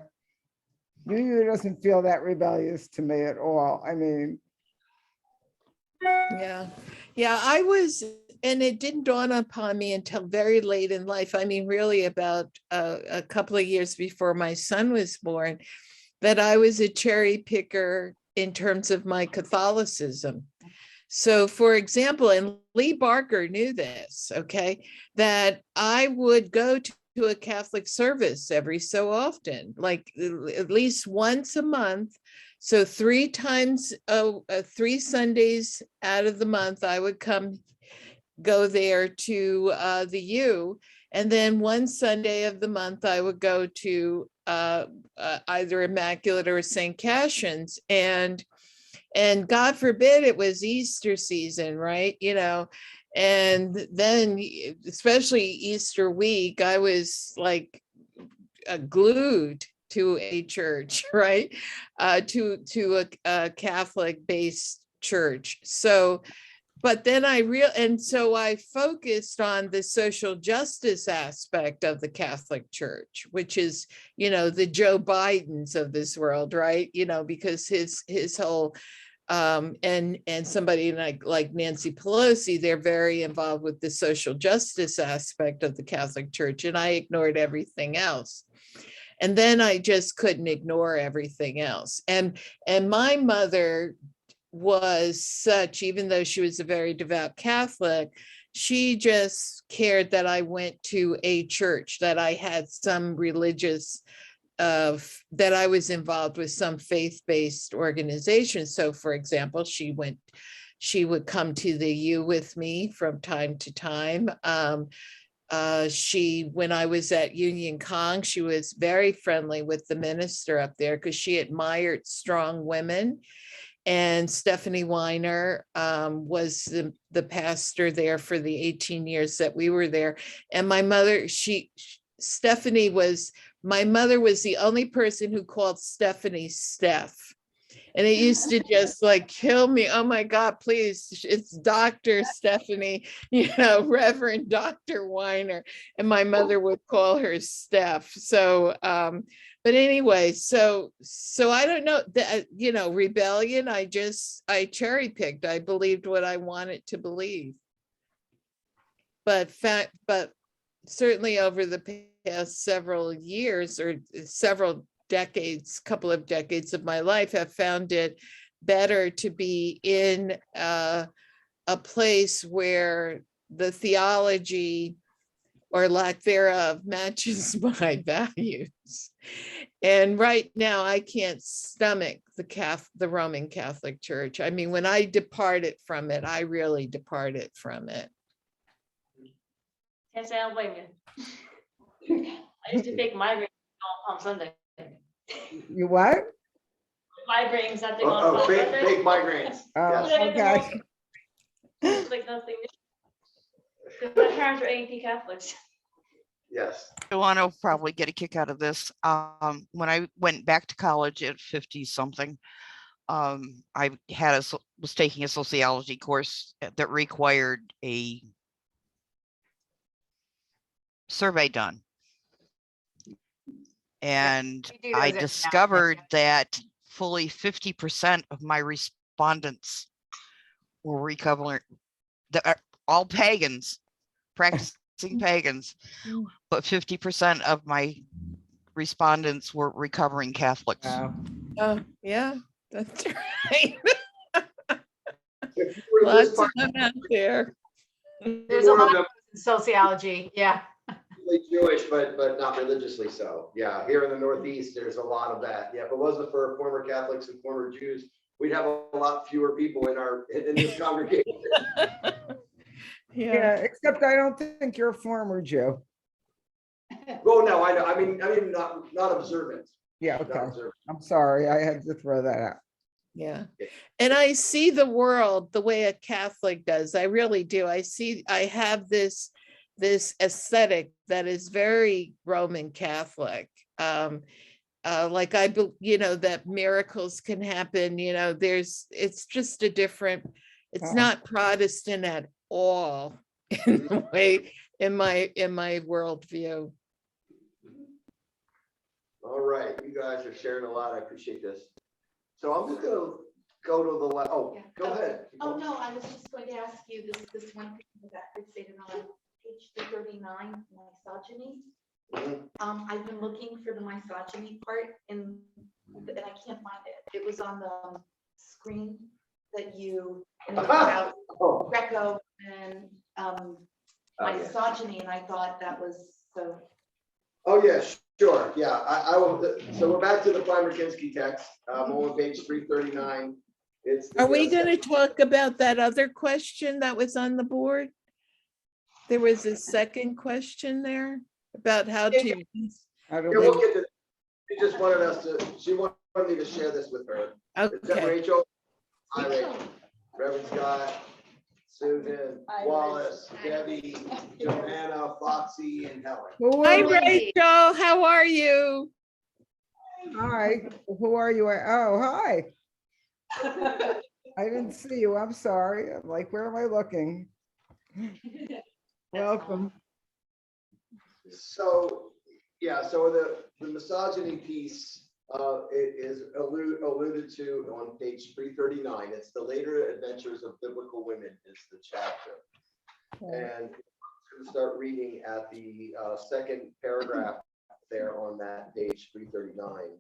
UU doesn't feel that rebellious to me at all. I mean, Yeah, I was, and it didn't dawn upon me until very late in life. I mean, really about a couple of years before my son was born, that I was a cherry picker in terms of my Catholicism. So for example, and Lee Barker knew this, okay, that I would go to a Catholic service every so often, like at least once a month. So 3 times, 3 Sundays out of the month, I would go there to the U. And then 1 Sunday of the month, I would go to either Immaculate or St. Cassian's. And God forbid it was Easter season, right? And then especially Easter week, I was like glued to a church, right? To a Catholic based church. So, but then so I focused on the social justice aspect of the Catholic Church, which is, the Joe Bidens of this world, right? Because his whole and somebody like Nancy Pelosi, they're very involved with the social justice aspect of the Catholic Church, and I ignored everything else. And then I just couldn't ignore everything else. And my mother was such, even though she was a very devout Catholic, she just cared that I went to a church, that I had some religious, that I was involved with some faith-based organization. So for example, she would come to the U with me from time to time. When I was at Union Kong, she was very friendly with the minister up there because she admired strong women. And Stephanie Weiner was the pastor there for the 18 years that we were there. And my mother, my mother was the only person who called Stephanie Steph. And it used to just like kill me. Oh my God, please, it's Dr. Stephanie, Reverend Dr. Weiner. And my mother would call her Steph. So, but anyway, so I don't know that, rebellion, I cherry picked. I believed what I wanted to believe. But certainly over the past several years or several decades, couple of decades of my life, have found it better to be in a place where the theology or lack thereof matches my values. And right now I can't stomach the Roman Catholic Church. I mean, when I departed from it, I really departed from it. Can't say I don't blame you. I used to take migraines on Sunday. you what? Migraines, I think Oh, on fake Sunday. migraines. Yes. Okay. It's like nothing. My parents are A&P Catholics. Yes. Joanna will probably get a kick out of this. When I went back to college at 50 something, I was taking a sociology course that required a survey done. And we do I those every now and discovered then. that fully 50% of my respondents were recovering, all pagans, practicing pagans, but 50% of my respondents were recovering Catholics. Wow. Oh, yeah, that's right. If you were this Lots of part, them out there. There's a more of lot of them those in sociology. Yeah. Jewish, but not religiously so. Yeah, here in the Northeast, there's a lot of that. Yeah, if it wasn't for former Catholics and former Jews, we'd have a lot fewer people in this congregation. Yeah, except I don't think you're a former Jew. Well, no, I know, I mean, not observant. Yeah, Not okay. observant. I'm sorry. I had to throw that out. Yeah. And I see the world the way a Catholic does. I really do. I have this aesthetic that is very Roman Catholic. Like that miracles can happen, it's just a different, it's Oh. not Protestant at all in the way, in my worldview. All right, you guys are sharing a lot. I appreciate this. So I'm just gonna go to the, Yeah. go ahead. Oh, no, I was just going to ask you this one thing that I stated on page 239, misogyny. Mhm. I've been looking for the misogyny part and I can't find it. It was on the screen that you, and it was about Oh, Greco and yeah. misogyny, and I thought that was so. Oh, yeah, sure, yeah, I will, so we're back to the Primer-Kinsky text, I'm on page 339. It's. Are we going to talk about that other question that was on the board? There was a second question there about how to. How do Yeah, we'll we- get to, she just wanted she wanted me to share this with her. Is that Okay, Rachel? Hi, Rachel. Reverend Scott, Susan, Hi, Wallace, Debbie, Joanna, Foxy, and Helen. Who hi are you? Rachel, how are you? Hi, who are you? Oh, hi. I didn't see you. I'm sorry. I'm like, where am I looking? Welcome. So, yeah, so the misogyny piece, it is alluded to on page 339. It's the later adventures of biblical women is the chapter. And I'm going to start reading at the second paragraph there on that page 339.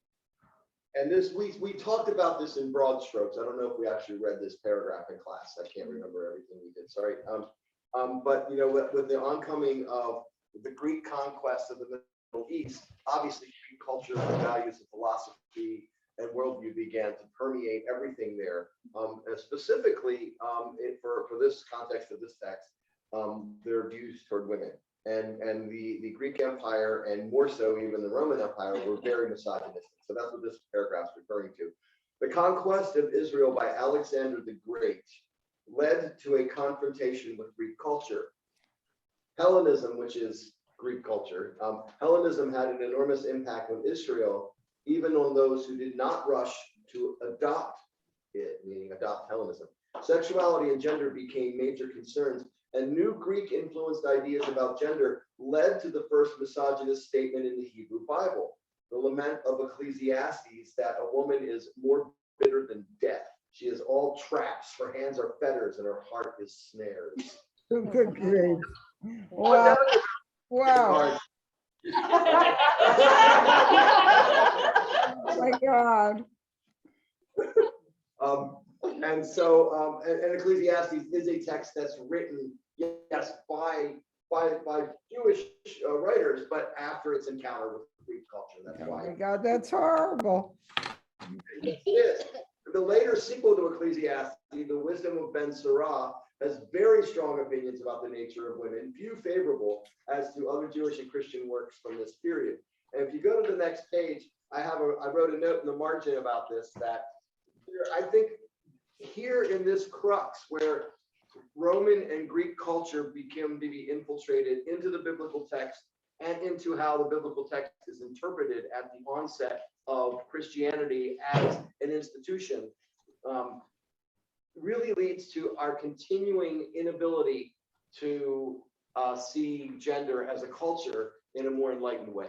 And this, we talked about this in broad strokes. I don't know if we actually read this paragraph in class. I can't remember everything we did, sorry. But with the oncoming of the Greek conquest of the Middle East, obviously Greek culture and values and philosophy and worldview began to permeate everything there. And specifically, for this context of this text, their views toward women. And the Greek Empire, and more so even the Roman Empire, were very misogynistic. So that's what this paragraph is referring to. The conquest of Israel by Alexander the Great led to a confrontation with Greek culture. Hellenism, which is Greek culture, Hellenism had an enormous impact on Israel, even on those who did not rush to adopt it, meaning adopt Hellenism. Sexuality and gender became major concerns, and new Greek influenced ideas about gender led to the first misogynist statement in the Hebrew Bible, the Lament of Ecclesiastes, that a woman is more bitter than death. She is all traps, her hands are fetters, and her heart is snares. Good grief. Wow. Wow. Oh my God. And so, and Ecclesiastes is a text that's written, yes, by Jewish writers, but after its encounter with Greek culture. That's Oh why. my God, that's horrible. It is. The later sequel to Ecclesiastes, the Wisdom of Ben Sirah, has very strong opinions about the nature of women, few favorable as to other Jewish and Christian works from this period. And if you go to the next page, I wrote a note in the margin about this, that I think here in this crux where Roman and Greek culture became to be infiltrated into the biblical text and into how the biblical text is interpreted at the onset of Christianity as an institution, really leads to our continuing inability to see gender as a culture in a more enlightened way.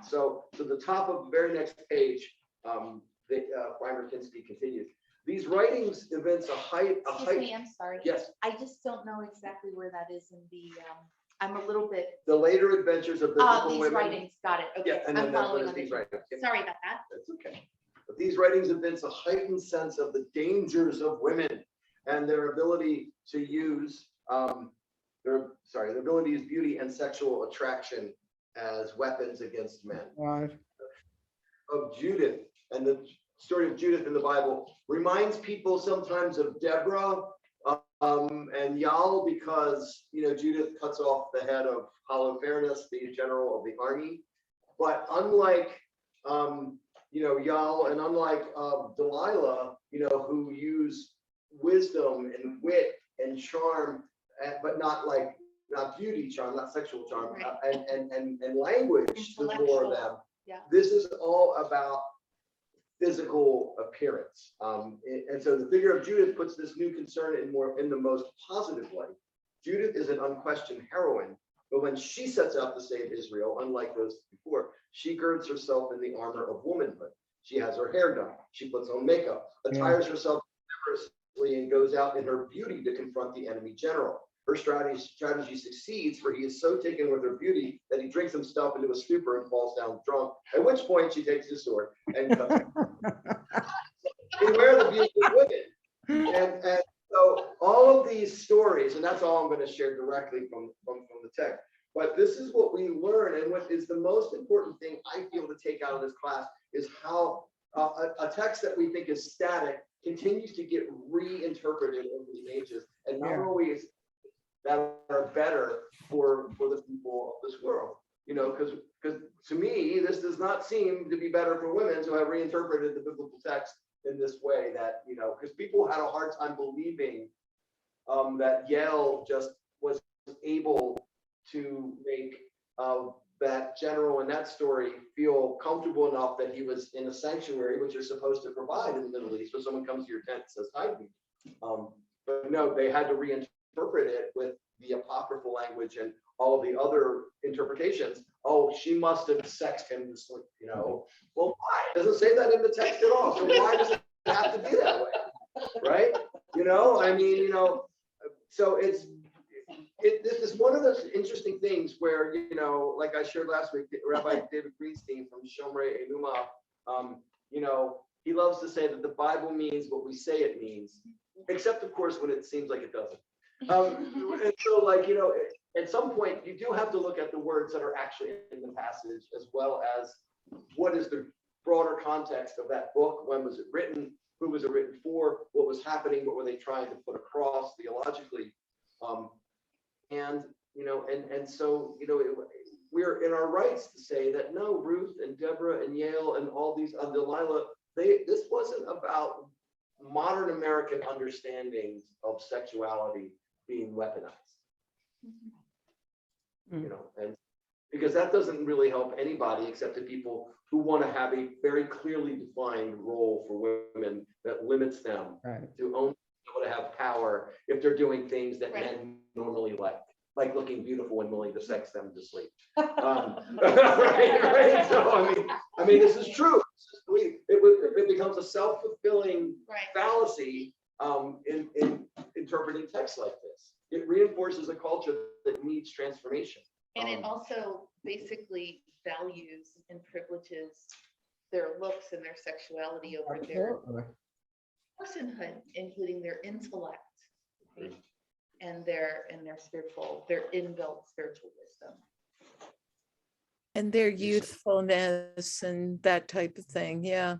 So the top of the very next page, Primer-Kinsky continues. These writings evince a height. Excuse me, I'm sorry. Yes, I just don't know exactly where that is in the, I'm a little bit, the later adventures of biblical these women. writings, got it. Okay, Yeah, and then I'm that's what following it's on these this. writings. Yeah. Sorry about that. That's okay. But these writings evince a heightened sense of the dangers of women and their ability to use their ability to use beauty and sexual attraction as weapons against men. God. Of Judith, and the story of Judith in the Bible reminds people sometimes of Deborah, And Yal, because, Judith cuts off the head of Holofernes, the general of the army. But unlike, Yal, and unlike Delilah, who use wisdom and wit and charm, but not beauty charm, not sexual charm, Right. and language to lure them. Yeah. This is all about physical appearance. And so the figure of Judith puts this new concern in the most positive light. Judith is an unquestioned heroine, but when she sets out to save Israel, unlike those before, she girds herself in the armor of womanhood. She has her hair done. She puts on makeup, attires herself vigorously, and goes out in her beauty to confront the enemy general. Her strategy succeeds, for he is so taken with her beauty that he drinks himself into a stupor and falls down drunk, at which point she takes his sword and cuts him. Beware the beauty of women. And so all of these stories, and that's all I'm going to share directly from the text, but this is what we learn, and what is the most important thing I feel to take out of this class is how a text that we think is static continues to get reinterpreted over the ages, and not always that are better for the people of this world, because to me, this does not seem to be better for women to have reinterpreted the biblical text in this way, that, because people had a hard time believing that Yale just was able to make that general in that story feel comfortable enough that he was in a sanctuary, which you're supposed to provide in the Middle East, where someone comes to your tent and says, "Hide me." But no, they had to reinterpret it with the apocryphal language and all of the other interpretations. Oh, she must have sexed him to sleep, Well, why? It doesn't say that in the text at all. So why does it have to be that way? Right? So this is one of those interesting things where, like I shared last week, Rabbi David Greenstein from Shomrei Enuma, he loves to say that the Bible means what we say it means, except of course when it seems like it doesn't. And so, at some point you do have to look at the words that are actually in the passage, as well as what is the broader context of that book, when was it written, who was it written for, what was happening, what were they trying to put across theologically. So we're in our rights to say that no, Ruth and Deborah and Yale and all these, Delilah, this wasn't about modern American understandings of sexuality being weaponized. And because that doesn't really help anybody except the people who want to have a very clearly defined role for women that limits them to only be able to have power if they're doing things that men normally like looking beautiful and willing to sex them to sleep. Right? So I mean, this is true. It becomes a self-fulfilling fallacy in interpreting texts like this. It reinforces a culture that needs transformation. And it also basically values and privileges their looks and their sexuality over their personhood, including their intellect, right? and their inbuilt spiritual wisdom. And their youthfulness and that type of thing. Yeah.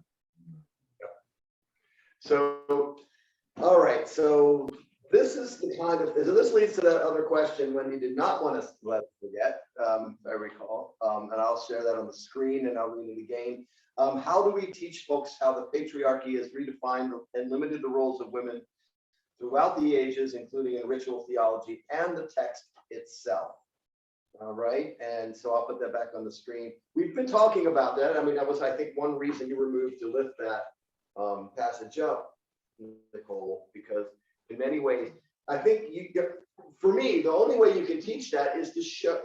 So, all right. So this is the kind of, so this leads to that other question Wendy did not want us to let us forget, if I recall. And I'll share that on the screen and I'll read it again. How do we teach folks how the patriarchy has redefined and limited the roles of women throughout the ages, including in ritual theology and the text itself? All right, and so I'll put that back on the screen. We've been talking about that. I mean, that was, I think, one reason you were moved to lift that passage up, Nicole, because in many ways, I think for me, the only way you can teach that is to show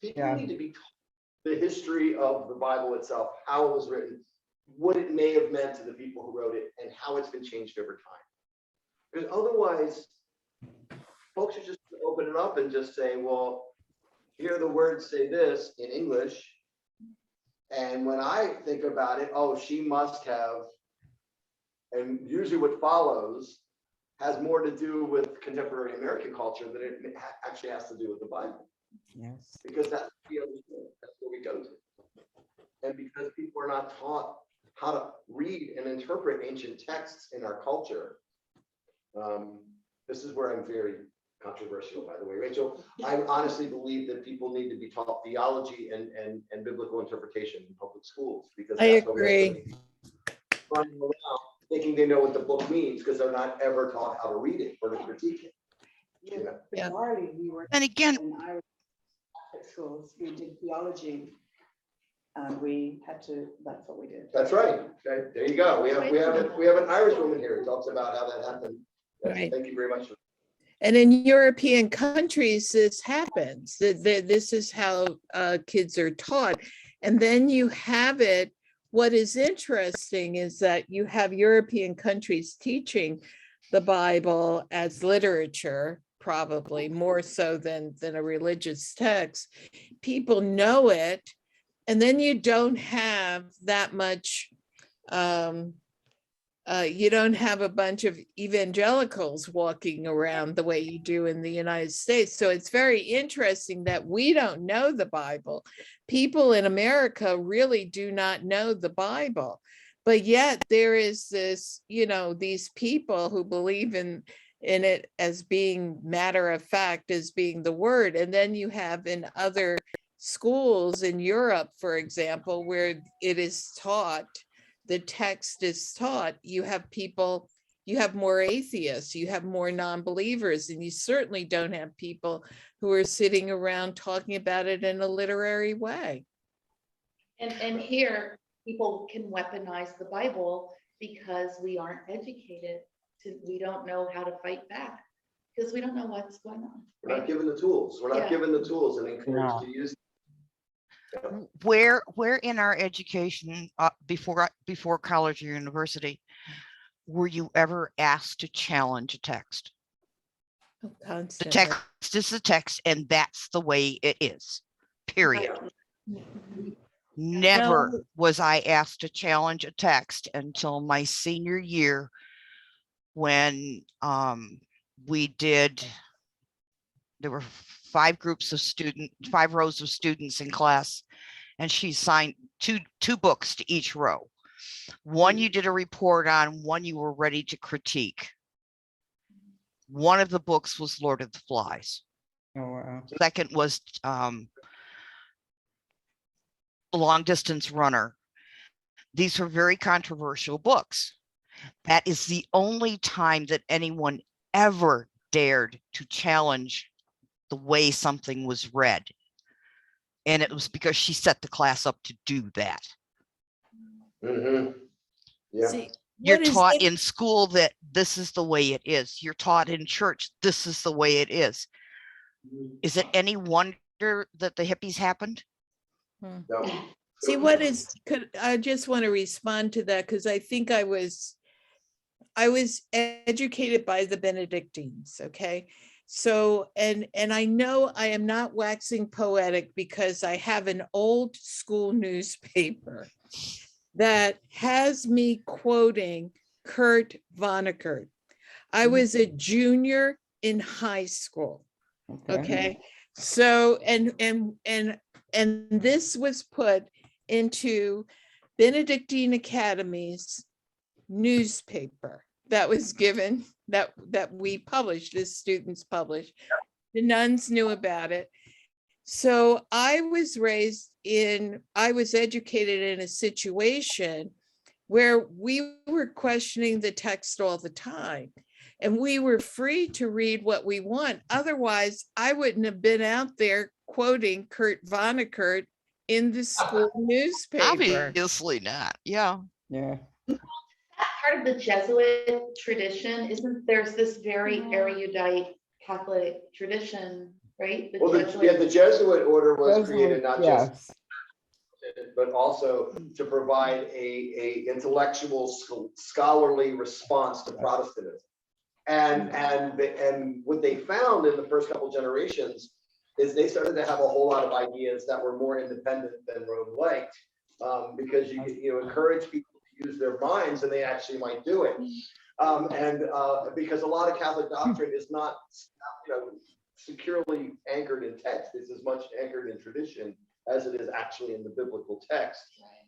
people need to be taught the history of the Bible itself, how it was written, what it may have meant to the people who wrote it, and how it's been changed over time. Because otherwise, folks are just going to open it up and just say, well, here the words say this in English. And when I think about it, oh, she must have, and usually what follows has more to do with contemporary American culture than it actually has to do with the Bible. Yes. Because that's what we understand. That's what we go to. And because people are not taught how to read and interpret ancient texts in our culture, this is where I'm very controversial, by the way, Rachel. I honestly believe that people need to be taught theology and biblical interpretation in public schools, because I that's what we have so agree. many people running around thinking they know what the book means, because they're not ever taught how to read it or to critique it. Yeah, Yeah. bizarrely, we were And again, in Irish Catholic schools, we did theology. And we had to, that's what we did. That's right. Okay, there you go. We have an Irish woman here who talks about how that happened. Yes, Right. thank you very much. And in European countries, this happens. This is how kids are taught. And then you have it. What is interesting is that you have European countries teaching the Bible as literature, probably more so than a religious text. People know it. And then you don't have that much, you don't have a bunch of evangelicals walking around the way you do in the United States. So it's very interesting that we don't know the Bible. People in America really do not know the Bible. But yet there is this, these people who believe in it as being matter of fact, as being the word. And then you have in other schools in Europe, for example, where it is taught, the text is taught, you have people, you have more atheists, you have more non-believers, and you certainly don't have people who are sitting around talking about it in a literary way. And here, people can weaponize the Bible because we aren't educated. We don't know how to fight back because we don't know what's going on. We're not given the tools. We're not Yeah. given the tools and encouraged No. to use. where in our education before college or university were you ever asked to challenge a text? The Constantly. text is the text, and that's the way it is, period. Never was I asked to challenge a text until my senior year, when there were 5 rows of students in class, and she assigned two books to each row. One you did a report on, one you were ready to critique. One of the books was Lord of the Flies. Oh, wow. Second was Long Distance Runner. These were very controversial books. That is the only time that anyone ever dared to challenge the way something was read. And it was because she set the class up to do that. Mm-hmm. Yeah. See, You're what is taught it- in school that this is the way it is. You're taught in church, this is the way it is. Is it any wonder that the hippies happened? No. See, I just want to respond to that, because I think I was educated by the Benedictines, okay? So, and I know I am not waxing poetic because I have an old school newspaper that has me quoting Kurt Vonnegut. I was a junior in high school, okay? So, and this was put into Benedictine Academy's newspaper that was given, that we published, as students published. The nuns knew about it. So I was educated in a situation where we were questioning the text all the time, and we were free to read what we want. Otherwise, I wouldn't have been out there quoting Kurt Vonnegut in the school newspaper. Obviously not. Yeah. Yeah. Part of the Jesuit tradition, there's this very erudite Catholic tradition, right? Well, the Jesuit order was created not just, but also to provide a intellectual, scholarly response to Protestantism. And what they found in the first couple generations is they started to have a whole lot of ideas that were more independent than Rome liked, because you encourage people to use their minds, and they actually might do it. Because a lot of Catholic doctrine is not, securely anchored in text; it's as much anchored in tradition as it is actually in the biblical text.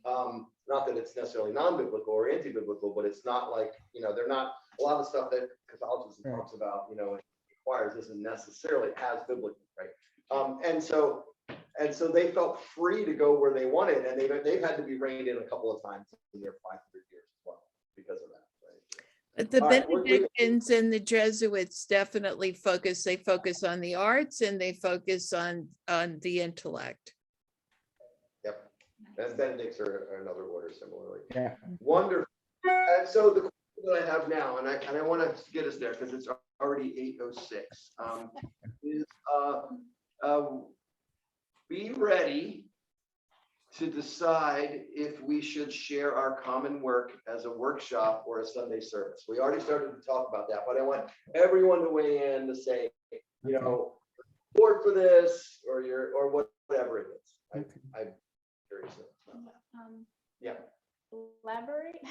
Not that it's necessarily non-biblical or anti-biblical, but it's not like, they're not, a lot of the stuff that Catholicism Right. talks about, it requires isn't necessarily as biblical, right? And so they felt free to go where they wanted, and they've had to be reined in a couple of times in their 500 years as well because of that. Right? But the All right, we're- Benedictines and the Jesuits definitely focus on the arts and they focus on the intellect. Yep. And Benedicts are another order similarly. Yeah. Wonderful. And so the question that I have now, and I want to get us there because it's already 8:06, is be ready to decide if we should share our common work as a workshop or a Sunday service. We already started to talk about that, but I want everyone to weigh in to say, support for this or whatever it is. I'm curious. Yeah. Elaborate.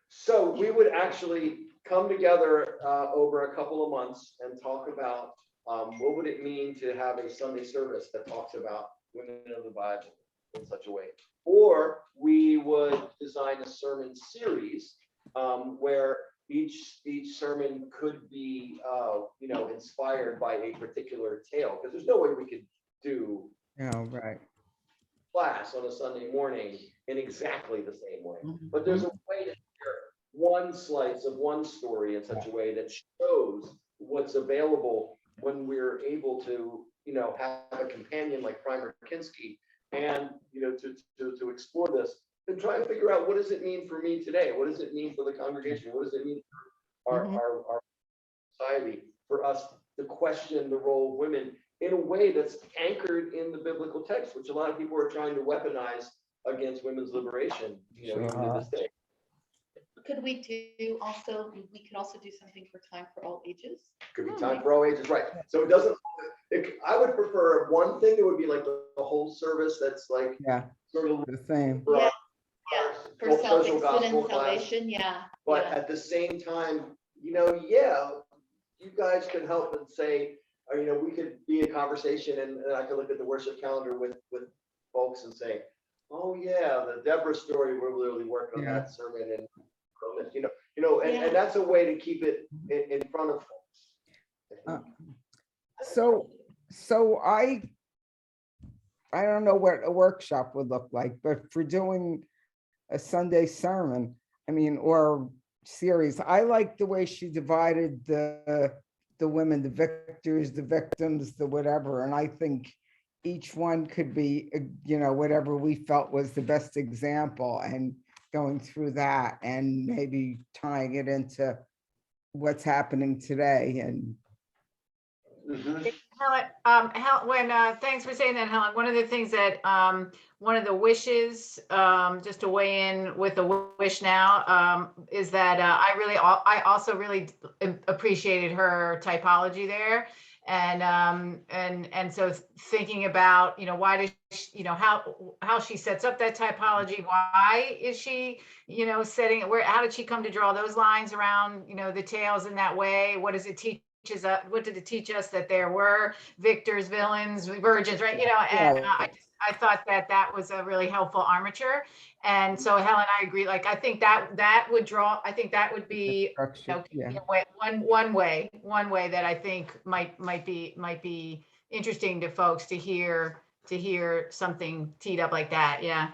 So we would actually come together over a couple of months and talk about what would it mean to have a Sunday service that talks about women of the Bible in such a way. Or we would design a sermon series where each sermon could be inspired by a particular tale, because there's no way we could do Right. class on a Sunday morning in exactly the same way. Mhm. But there's a way to share one slice of one story in such a way that shows what's available when we're able to, have a companion like Primer Kinski and, to explore this and try and figure out, what does it mean for me today? What does it mean for the congregation? What does it mean for our society, for us to question the role of women in a way that's anchored in the biblical text, which a lot of people are trying to weaponize against women's liberation, even to this day. Could we could also do something for Time for All Ages? Could be time for all ages, right? So it doesn't, I would prefer one thing that would be like the whole service that's like Yeah, sort of the same. for Yeah, our For social salvation, gospel class. salvation, yeah. But yeah. at the same time, you guys could help and say, or, we could be in conversation and I could look at the worship calendar with folks and say, oh yeah, the Deborah story, we're literally working on that sermon and and that's a way to keep it in front of folks. So I don't know what a workshop would look like, but for doing a Sunday sermon, or series, I like the way she divided the women, the victors, the victims, the whatever, and I think each one could be, whatever we felt was the best example, and going through that and maybe tying it into what's happening today. And Helen, thanks for saying that, Helen. One of the things that, one of the wishes, just to weigh in with a wish now, is that I also really appreciated her typology there. And so thinking about, why does she, how she sets up that typology, why is she, setting it, how did she come to draw those lines around, the tales in that way? What does it teach us? What did it teach us that there were victors, villains, virgins, right? And I thought that was a really helpful armature. And so Helen, I agree. Like, I think that would be, one way that I think might be interesting to folks to hear something teed up like that. Yeah.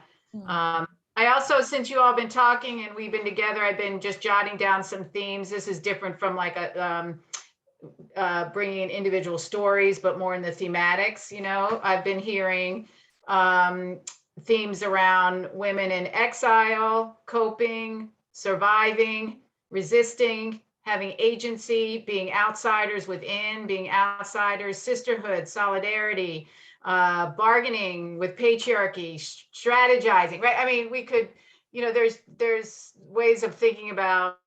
I also, since you all been talking and we've been together, I've been just jotting down some themes. This is different from like bringing in individual stories, but more in the thematics. I've been hearing themes around women in exile, coping, surviving, resisting, having agency, being outsiders within, being outsiders, sisterhood, solidarity, bargaining with patriarchy, strategizing, right? We could, there's ways of thinking about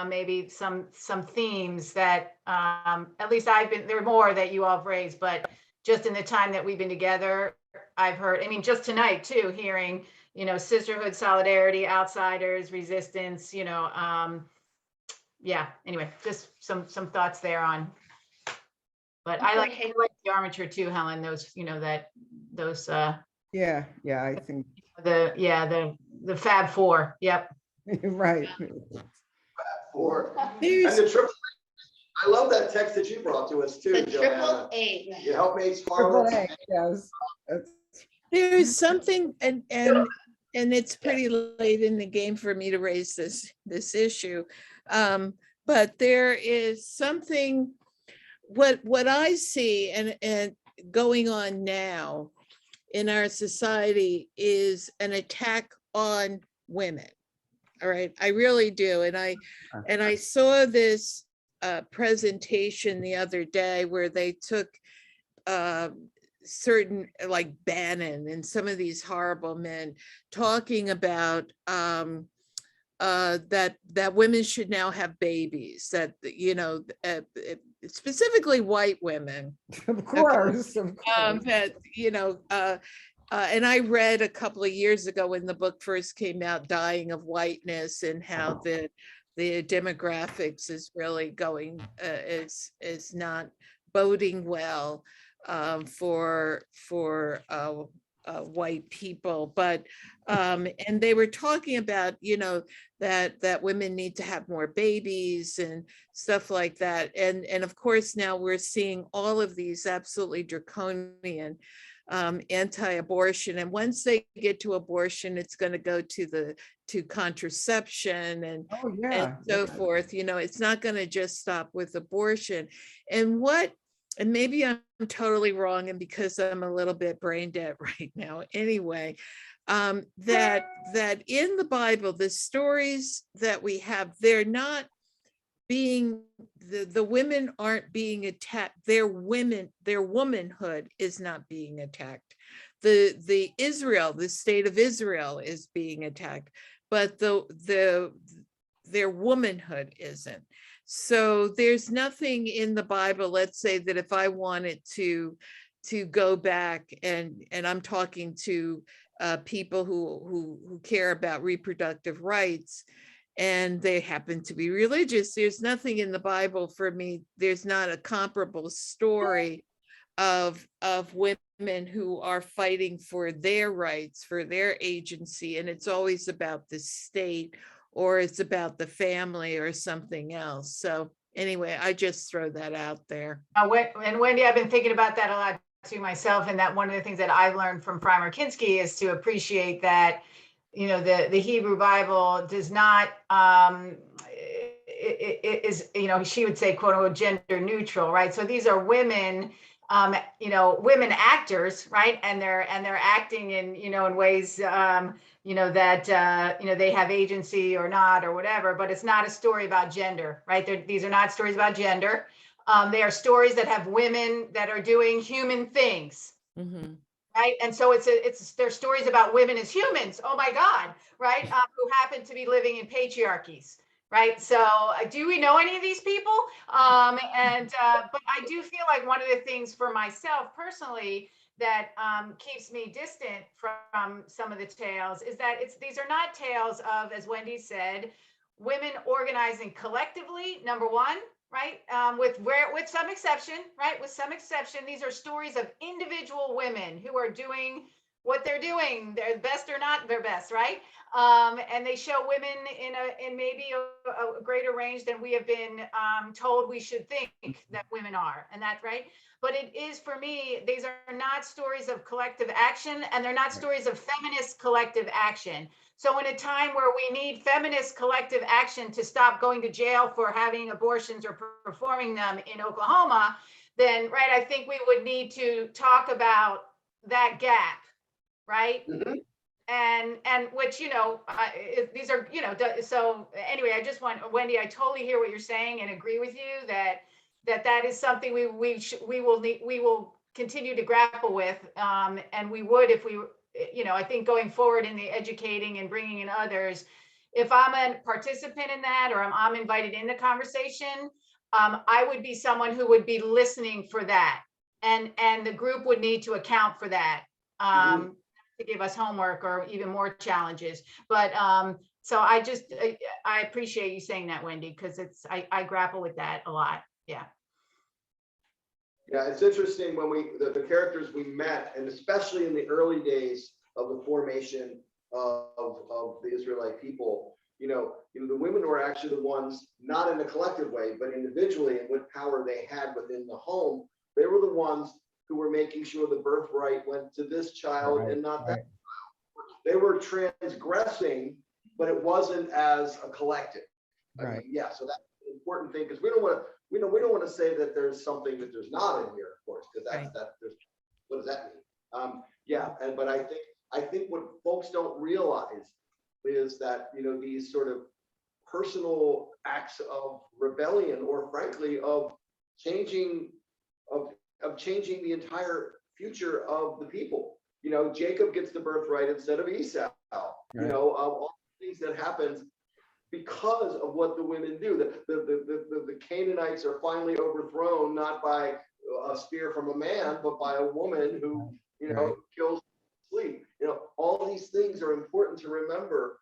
maybe some themes that at least there are more that you all have raised, but just in the time that we've been together, I've heard, just tonight too, hearing, sisterhood, solidarity, outsiders, resistance, yeah, anyway, just some thoughts there on, but I like the armature too, Helen, those, Yeah, yeah, I think, The Fab Four. Yep. right. Or, and There's, the triple, I love that text that you brought to us too, The Joanna. triple A. You help me, Triple Scarlett. A, yes. That's- there's something, and it's pretty late in the game for me to raise this issue. But there is something, what I see and going on now in our society is an attack on women. All right, I really do. And I saw this presentation the other day where they took certain, like Bannon and some of these horrible men, talking about that women should now have babies, that, you know, specifically white women, Of course, of course. that, you know, and I read a couple of years ago when the book first came out, Dying of Whiteness, and how the demographics is really going, is not boding well for white people. But and they were talking about, you know, that women need to have more babies and stuff like that. And of course now we're seeing all of these absolutely draconian anti-abortion, and once they get to abortion, it's going to go to contraception and Oh, yeah. so forth. You know, it's not going to just stop with abortion. And maybe I'm totally wrong, and because I'm a little bit brain dead right now anyway, that in the Bible, the stories that we have, they're not being, the women aren't being attacked. Their womanhood is not being attacked. The state of Israel is being attacked, but their womanhood isn't. So there's nothing in the Bible, let's say, that if I wanted to go back, and I'm talking to people who care about reproductive rights, and they happen to be religious, there's nothing in the Bible for me. There's not a comparable story of women who are fighting for their rights, for their agency, and it's always about the state, or it's about the family, or something else. So anyway, I just throw that out there. And Wendy, I've been thinking about that a lot too myself, and that one of the things that I've learned from Primer Kinski is to appreciate that, you know, the Hebrew Bible does not, it is, you know, she would say, quote unquote, gender neutral, right? So these are women, you know, women actors, right? And they're acting in, you know, in ways, you know, that, you know, they have agency or not, or whatever, but it's not a story about gender, right? These are not stories about gender. They are stories that have women that are doing human things. Mm-hmm. Right. And so they're stories about women as humans. Oh my God. Right. Who happen to be living in patriarchies. Right. So do we know any of these people? But I do feel like one of the things for myself personally that keeps me distant from some of the tales is that these are not tales of, as Wendy said, women organizing collectively, number one. Right, with some exception, right? With some exception, these are stories of individual women who are doing what they're doing, their best or not their best, right? And they show women in maybe a greater range than we have been told we should think that women are, and that's right. But it is, for me, these are not stories of collective action, and they're not stories of feminist collective action. So in a time where we need feminist collective action to stop going to jail for having abortions or performing them in Oklahoma, then, right, I think we would need to talk about that gap, right? Mhm. And which, you know, these are, you know, so anyway, I just want, Wendy, I totally hear what you're saying and agree with you that is something we will continue to grapple with, and we would, if we, you know, I think going forward in the educating and bringing in others, if I'm a participant in that, or I'm invited in the conversation, I would be someone who would be listening for that, and the group would need to account for that, to give us homework or even more challenges. But so I appreciate you saying that, Wendy, because I grapple with that a lot. Yeah. Yeah, it's interesting when the characters we met, and especially in the early days of the formation of the Israelite people, the women were actually the ones, not in a collective way, but individually, and what power they had within the home. They were the ones who were making sure the birthright went to this child and not that. They were transgressing, but it wasn't as a collective. I mean, yeah, so that's an important thing, because we don't want to say that there's something that there's not in here, of course, because what does that mean? But I think what folks don't realize is that these sort of personal acts of rebellion, or frankly of changing the entire future of the people. Jacob gets the birthright instead of Esau. All the things that happens because of what the women do. The Canaanites are finally overthrown, not by a spear from a man, but by a woman who kills sleep. All these things are important to remember.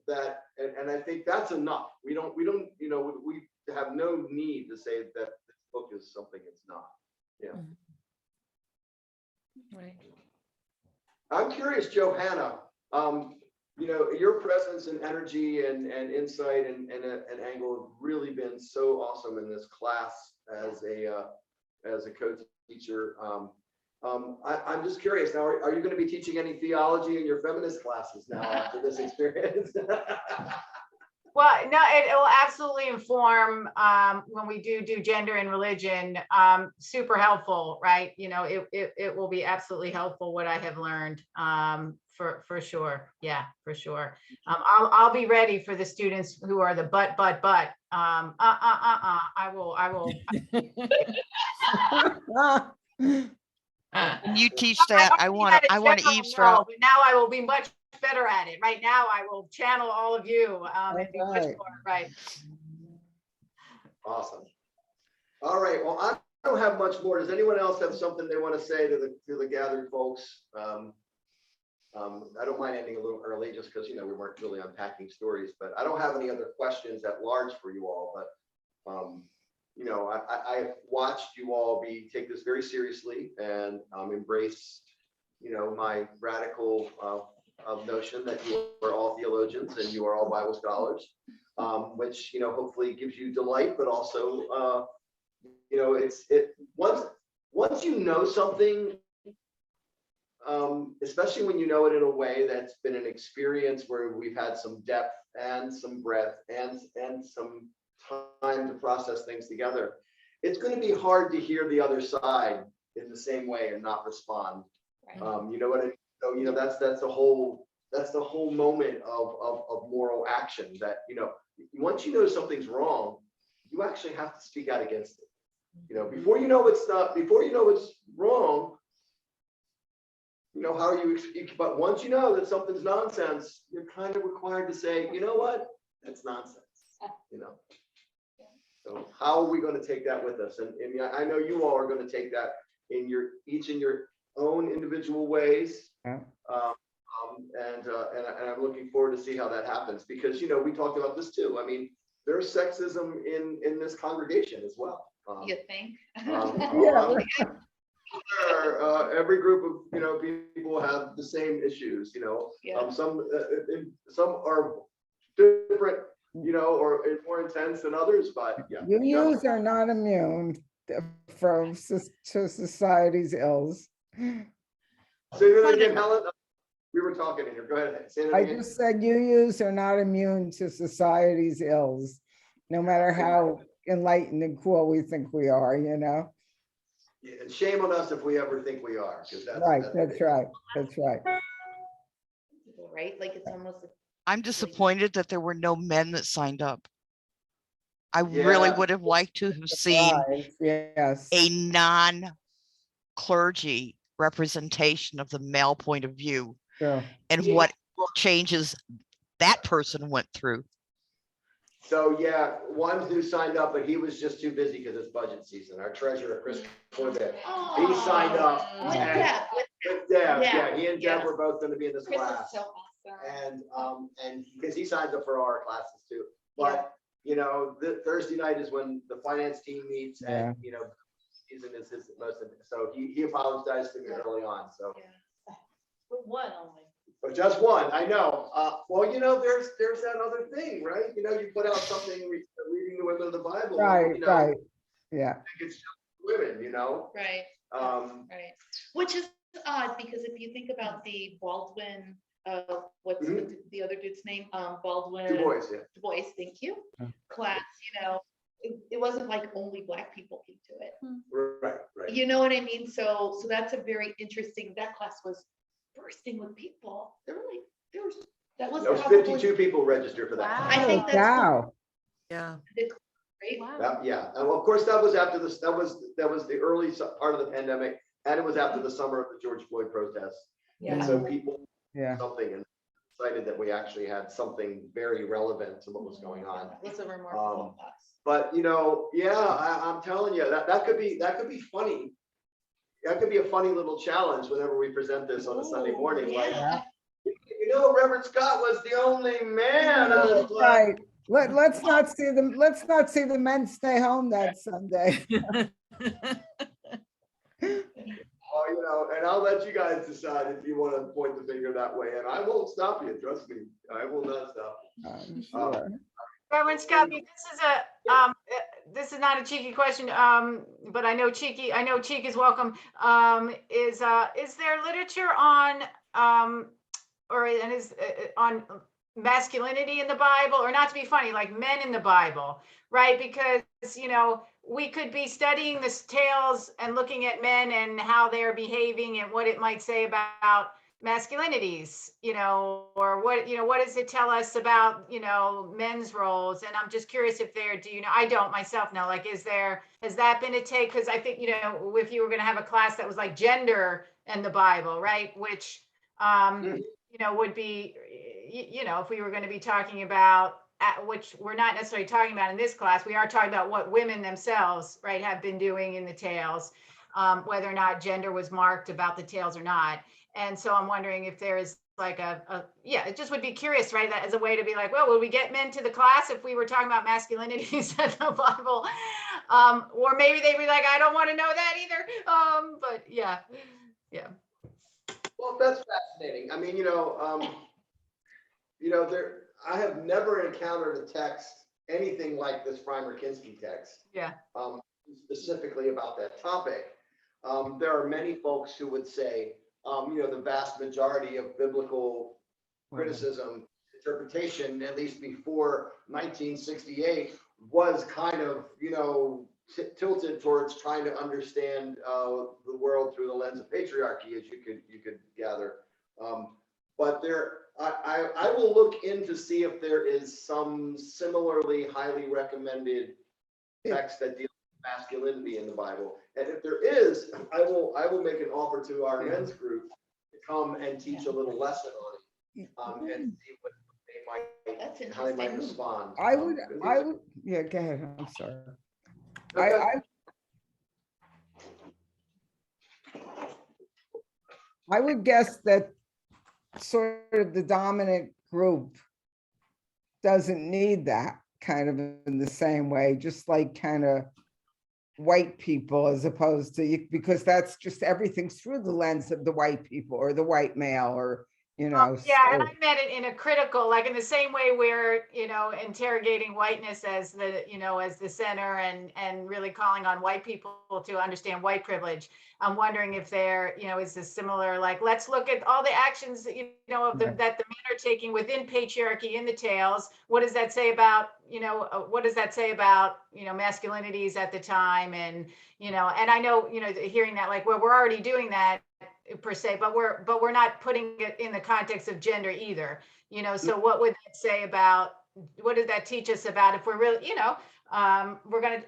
That and I think that's enough. We have no need to say that this book is something it's not. Yeah. Right. I'm curious, Johanna, your presence and energy and insight and angle have really been so awesome in this class as a co-teacher. I'm just curious now, are you going to be teaching any theology in your feminist classes now after this experience? Well, no, it will absolutely inform when we do gender and religion. Super helpful, right? It will be absolutely helpful what I have learned, for sure. Yeah, for sure. I'll be ready for the students who are the but. I will. When you teach that, I want to eavesdrop. But now I will be much better at it. Right now, I will channel all of you and be much more right. Awesome. All right. Well, I don't have much more. Does anyone else have something they want to say to the gathered folks? I don't mind ending a little early, just because we weren't really unpacking stories. But I don't have any other questions at large for you all. But I've watched you all take this very seriously and embrace, my radical notion that you are all theologians and you are all Bible scholars, which hopefully gives you delight, but also once you know something, especially when you know it in a way that's been an experience where we've had some depth and some breadth and some time to process things together, it's going to be hard to hear the other side in the same way and not respond. Right. You know what I mean? So that's the whole moment of moral action, that once you know something's wrong, you actually have to speak out against it. Before you know it's wrong, how are you? But once you know that something's nonsense, you're kind of required to say, you know what, that's nonsense. So how are we going to take that with us? And I know you all are going to take that each in your own individual ways. Yeah. And I'm looking forward to see how that happens, because we talked about this too. I mean, there's sexism in this congregation as well. You think? Every group of people have the same issues. Yeah. Some are different, or more intense than others, but yeah. UUs are not immune to society's ills. Say that again, Helen. We were talking in here. Go ahead. Say that again. I just said UUs are not immune to society's ills, no matter how enlightened and cool we think we are. Yeah, and shame on us if we ever think we are. That's right. Right, like it's almost. I'm disappointed that there were no men that signed up. I really would have liked to have seen a non-clergy representation of the male point of view and what changes that person went through. So one who signed up, but he was just too busy because it's budget season. Our treasurer, Chris Corbett, he signed up. With Deb. Yeah, he and Deb were both going to be in this class. So awesome. And because he signs up for our classes too. But the Thursday night is when the finance team meets, and season is his most, so he apologized to me early on, so. But one only. But just one, I know. Well, there's that other thing, right? You put out something, reading the women of the Bible. Right, right. Yeah. I think it's just women, Right, right. Which is odd, because if you think about the Baldwin, what's the other dude's name? Baldwin. Du Bois, yeah. Du Bois, thank you. Yeah. Class, it wasn't like only Black people came to it. Right. You know what I mean? So that's a very interesting, that class was bursting with people. That was There was probably. 52 people registered for that. Wow. I think that's Wow. Yeah. great. Wow. Yeah, and of course, that was after this, that was the early part of the pandemic, and it was after the summer of the George Floyd protests. And so people, Yeah. something, and excited that we actually had something very relevant to what was going on. It was a remarkable class. But I'm telling you, that could be funny. That could be a funny little challenge whenever we present this on a Sunday morning. Yeah. Like, Reverend Scott was the only man on the planet. Right. Let's not see the men stay home that Sunday. Oh, and I'll let you guys decide if you want to point the finger that way, and I won't stop you. Trust me, I will not stop. I'm sure. Reverend Scott, this is not a cheeky question, but I know cheek is welcome. Is there literature on on masculinity in the Bible, or not to be funny, like men in the Bible, right? Because we could be studying the tales and looking at men and how they're behaving and what it might say about masculinities, or what does it tell us about, men's roles? And I'm just curious if I don't myself know, like, has that been a take? Because I think, if you were going to have a class that was like gender and the Bible, right? Which, would be, if we were going to be talking about, which we're not necessarily talking about in this class, we are talking about what women themselves, right, have been doing in the tales, whether or not gender was marked about the tales or not. And so I'm wondering if there is like it just would be curious, right? That as a way to be like, well, would we get men to the class if we were talking about masculinities in the Bible? Or maybe they'd be like, I don't want to know that either. But yeah. Well, that's fascinating. I mean, I have never encountered a text, anything like this Primer Kinsky text. Yeah. Specifically about that topic. There are many folks who would say, the vast majority of biblical criticism, interpretation, at least before 1968, was kind of, tilted towards trying to understand the world through the lens of patriarchy, as you could gather. But I will look in to see if there is some similarly highly recommended text that deals with masculinity in the Bible. And if there is, I will make an offer to our men's group to come and teach a little lesson on it, and see what they might, how they might respond. I would, yeah, go ahead. I'm sorry. Okay. I would guess that sort of the dominant group doesn't need that kind of in the same way, just like kind of white people, as opposed to, because that's just everything's through the lens of the white people or the white male, or And so. I meant it in a critical, like in the same way we're, interrogating whiteness as the center and really calling on white people to understand white privilege. I'm wondering if there, is this similar, like, let's look at all the actions, that the men are taking within patriarchy in the tales. What does that say about, masculinities at the time? And, and I know, hearing that, like, well, we're already doing that per se, but we're not putting it in the context of gender either, so what would that say about, what did that teach us about, if we're really,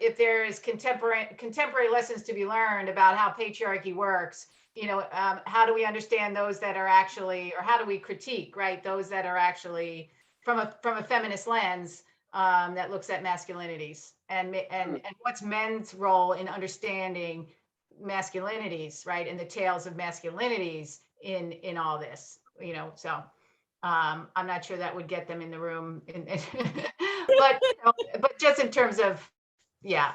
if there is contemporary lessons to be learned about how patriarchy works, how do we understand those that are actually, or how do we critique, right, those that are actually from a feminist lens, that looks at masculinities, and what's men's role in understanding masculinities, right, and the tales of masculinities in all this, so I'm not sure that would get them in the room, but but just in terms of yeah,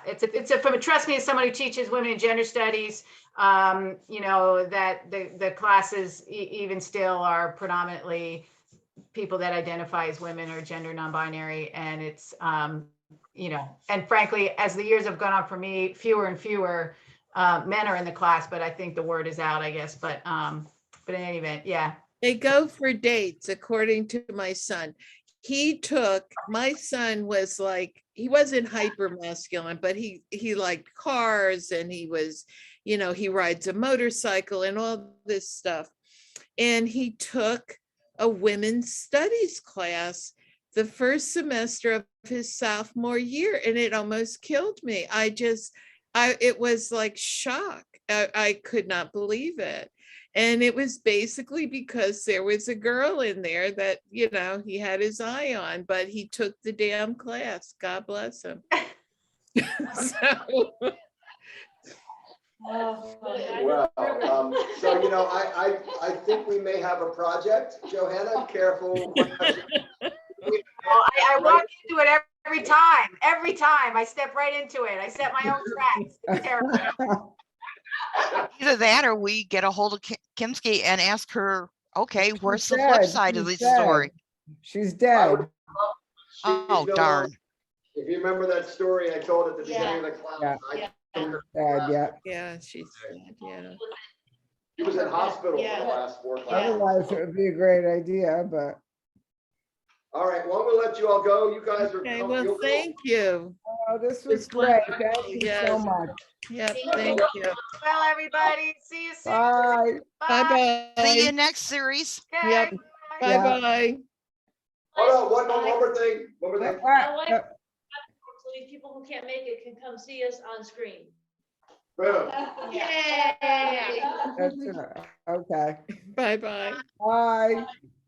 trust me, as someone who teaches women and gender studies, you know, that the classes even still are predominantly people that identify as women or gender non-binary. And it's, you know, and frankly, as the years have gone on for me, fewer and fewer men are in the class, but I think the word is out, I guess. But in any event, yeah. They go for dates, according to my son. My son was like, he wasn't hyper masculine, but he liked cars, and he was, you know, he rides a motorcycle and all this stuff. And he took a women's studies class the first semester of his sophomore year, and it almost killed me. It was like shock. I could not believe it. And it was basically because there was a girl in there that, you know, he had his eye on, but he took the damn class. God bless him. So, Well, so, you know, I think we may have a project. Johanna, careful. I walk into it every time. I step right into it. I set my own tracks. It's terrible. Either that or we get a hold of Kinski and ask her, okay, where's the She's flip dead. side of the She's dead. story? She's dead. Oh, darn. If you remember that story I told at the beginning of the class. Yeah. I- Yeah. yeah, she's dead, yeah. He was in hospital for Yeah. the last 4 classes. Otherwise, it would be a great idea, but All right, well, I'm gonna let you all go. You guys are. Okay, you'll well, go. thank you. oh, this was It's great. wonderful. Thank you so Yes. much. Yep, thank you. Well, everybody, see you soon. Bye. Bye-bye. See you next series. Okay, Yep. bye. Yeah. Bye-bye. Hold on, one more thing. So these people who can't make it can come see us on screen. Boom. Yeah. That's right. Okay. Bye-bye. Bye.